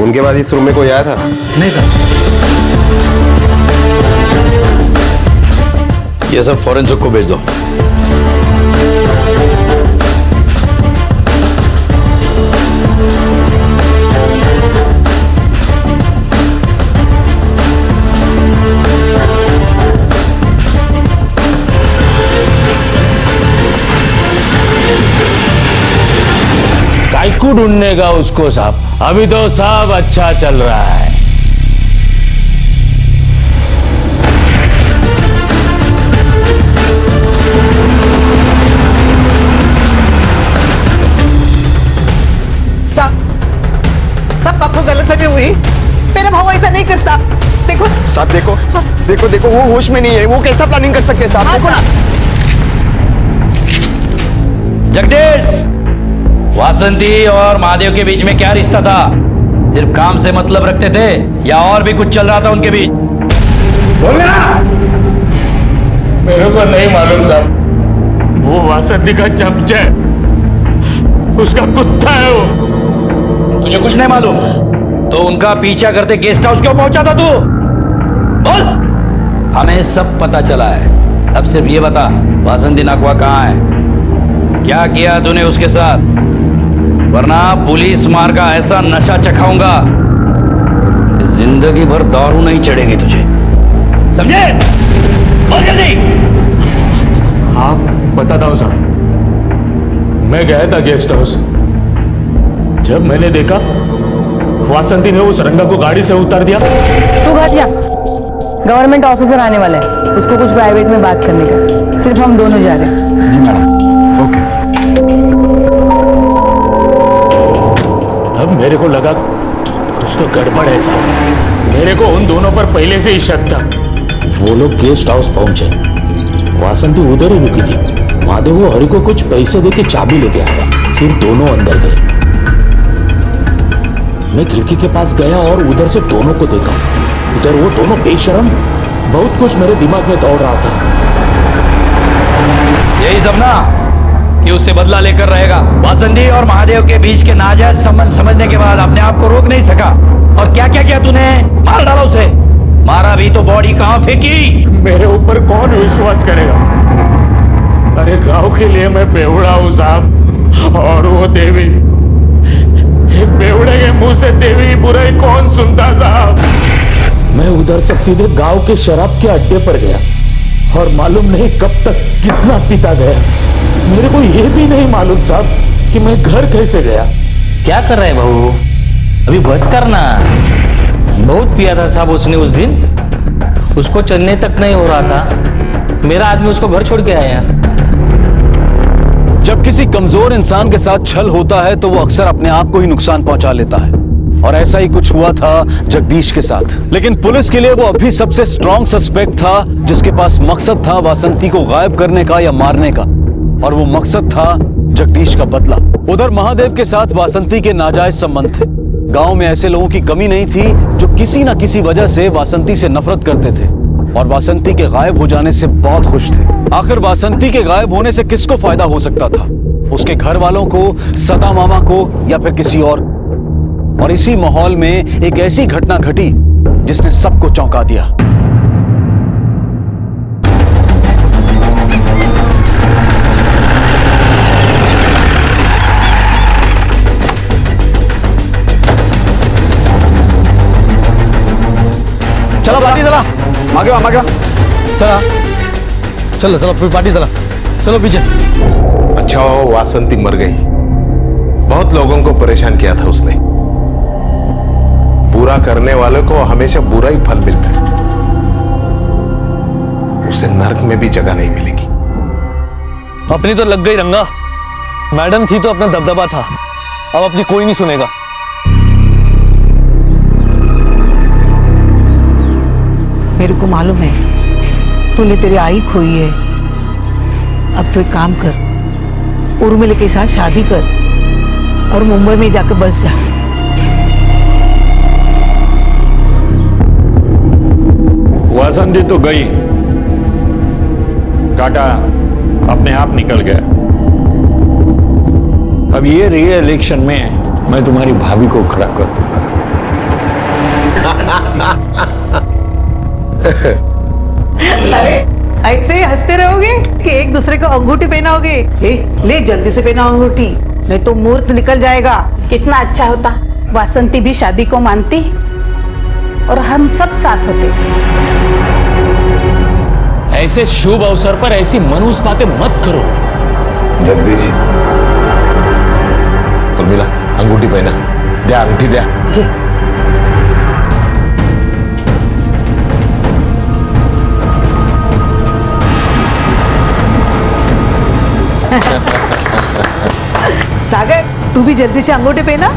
उनके बाद इस रूम में कोई आया था? नहीं सर। ये सब फॉरेंसिक को भेज दो। चाकू ढूंढने का उसको साहब। अभी तो सब अच्छा चल रहा है। सब आपको गलतफहमी हुई। मेरा भाव ऐसा नहीं करता। देखो साहब, देखो देखो देखो, वो होश में नहीं है। वो कैसा प्लानिंग कर सकते हैं साहब? हाँ, देखो जगदीश, वासंती और महादेव के बीच में क्या रिश्ता था? सिर्फ काम से मतलब रखते थे या और भी कुछ चल रहा था उनके बीच? बोलना। मेरे को नहीं मालूम साहब। वो वासंती का चमचा है, उसका कुत्ता है वो। तुझे कुछ नहीं मालूम तो उनका पीछा करते गेस्ट हाउस क्यों पहुंचा था तू? बोल। हमें सब पता चला है। अब सिर्फ ये बता, वासंती नाकवा कहाँ है? क्या किया तूने उसके साथ? वरना पुलिस मार का ऐसा नशा चखाऊंगा, जिंदगी भर दारू नहीं चढ़ेगी तुझे, समझे? बोल जल्दी। हाँ बताता हूँ साहब। मैं गया था गेस्ट हाउस। जब मैंने देखा वासंती ने उस रंगा को गाड़ी से उतार दिया। तू घर जा, गवर्नमेंट ऑफिसर आने वाला है, उसको कुछ प्राइवेट में बात करने का। सिर्फ हम दोनों जा रहे हैं। जी मैडम। ओके। तब मेरे को लगा कुछ तो गड़बड़ है साहब। मेरे को उन दोनों पर पहले से ही शक था। वो लोग गेस्ट हाउस पहुंचे, वासंती उधर ही रुकी थी। महादेव वो हरि को कुछ पैसे देके चाबी लेके आया, फिर दोनों अंदर गए। मैं खिड़की के पास गया और उधर से दोनों को देखा। उधर वो दोनों बेशर्म, बहुत कुछ मेरे दिमाग में दौड़ रहा था। यही सब ना कि उससे बदला लेकर रहेगा। वासंती और महादेव के बीच के नाजायज संबंध समझने के बाद अपने आप को रोक नहीं सका। और क्या क्या किया तूने? मार डाला उसे। मारा भी तो बॉडी कहां फेंकी? मेरे ऊपर कौन विश्वास करेगा? सारे गांव के लिए मैं बेवड़ा हूं साहब। और वो देवी, एक बेवड़े के मुंह से देवी बुराई कौन सुनता साहब? मैं उधर से सीधे गांव के शराब के अड्डे पर गया और मालूम नहीं कब तक कितना पीता गया। मेरे को ये भी नहीं मालूम साहब कि मैं घर कैसे गया। क्या कर रहे हैं बहू? अभी बस करना। बहुत पिया था साहब उसने उस दिन, उसको चलने तक नहीं हो रहा था। मेरा आदमी उसको घर छोड़ के आया। जब किसी कमजोर इंसान के साथ छल होता है तो वो अक्सर अपने आप को ही नुकसान पहुंचा लेता है, और ऐसा ही कुछ हुआ था जगदीश के साथ। लेकिन पुलिस के लिए वो अभी सबसे स्ट्रॉन्ग सस्पेक्ट था, जिसके पास मकसद था वासंती को गायब करने का या मारने का, और वो मकसद था जगदीश का बदला। उधर महादेव के साथ वासंती के नाजायज संबंध थे। गांव में ऐसे लोगों की कमी नहीं थी जो किसी न किसी वजह से वासंती से नफरत करते थे और वासंती के गायब हो जाने से बहुत खुश थे। आखिर वासंती के गायब होने से किसको फायदा हो सकता था? उसके घर वालों को, सदा मामा को, या फिर किसी और? और इसी माहौल में एक ऐसी घटना घटी जिसने सबको चौंका दिया। चलो पार्टी चला, आगे चला, चलो चलो फिर पार्टी चला, चलो पीछे। अच्छा हो वासंती मर गई। बहुत लोगों को परेशान किया था उसने। बुरा करने वाले को हमेशा बुरा ही फल मिलता है। उसे नर्क में भी जगह नहीं मिलेगी। अपनी तो लग गई रंगा। मैडम थी तो अपना दबदबा था, अब अपनी कोई नहीं सुनेगा। मेरे को मालूम है तूने तेरी आई खोई है। अब तो एक काम कर, उर्मिला के साथ शादी कर और मुंबई में जाकर बस जा। वासंती तो गई, काटा अपने आप निकल गया। अब ये री इलेक्शन में मैं तुम्हारी भाभी को खड़ा कर दूंगा। अरे ऐसे ही हंसते रहोगे कि एक दूसरे को अंगूठी पहनाओगे? ले जल्दी से पहनाओ अंगूठी, नहीं तो मुहूर्त निकल जाएगा। कितना अच्छा होता वासंती भी शादी को मानती और हम सब साथ होते। ऐसे शुभ अवसर पर ऐसी मनहूस बातें मत करो। जगदीश, उर्मिला अंगूठी पहना, दे अंगूठी दे। सागर तू भी जल्दी से अंगूठे पहना।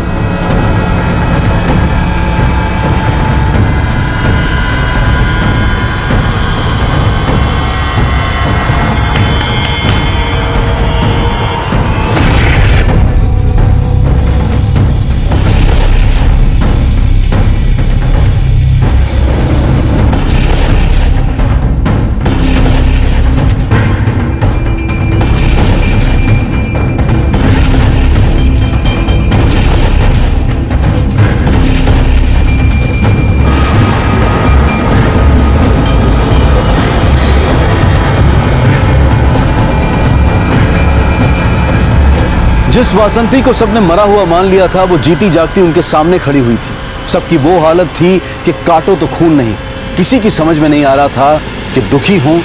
जिस वासंती को सबने मरा हुआ मान लिया था वो जीती जागती उनके सामने खड़ी हुई थी। सबकी वो हालत थी कि काटो तो खून नहीं। किसी की समझ में नहीं आ रहा था कि दुखी हूं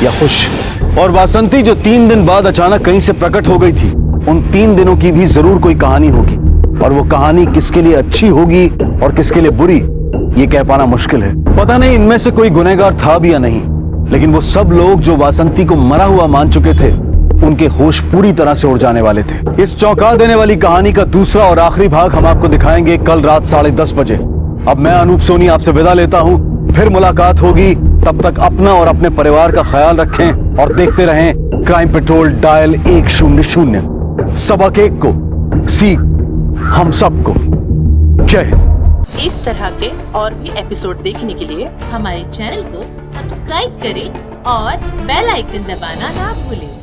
या खुश। और वासंती जो 3 दिन बाद अचानक कहीं से प्रकट हो गई थी, उन 3 दिनों की भी जरूर कोई कहानी होगी। और वो कहानी किसके लिए अच्छी होगी और किसके लिए बुरी, ये कह पाना मुश्किल है। पता नहीं इनमें से कोई गुनहगार था भी या नहीं, लेकिन वो सब लोग जो वासंती को मरा हुआ मान चुके थे, उनके होश पूरी तरह से उड़ जाने वाले थे। इस चौंका देने वाली कहानी का दूसरा और आखिरी भाग हम आपको दिखाएंगे कल रात 10:30 बजे। अब मैं अनूप सोनी आपसे विदा लेता हूं, फिर मुलाकात होगी। तब तक अपना और अपने परिवार का ख्याल रखें और देखते रहें क्राइम पेट्रोल डायल 100। सबक एक को, सीख हम सबको। जय हिंद। इस तरह के और भी एपिसोड देखने के लिए हमारे चैनल को सब्सक्राइब करें और बेल आइकन दबाना ना भूलें।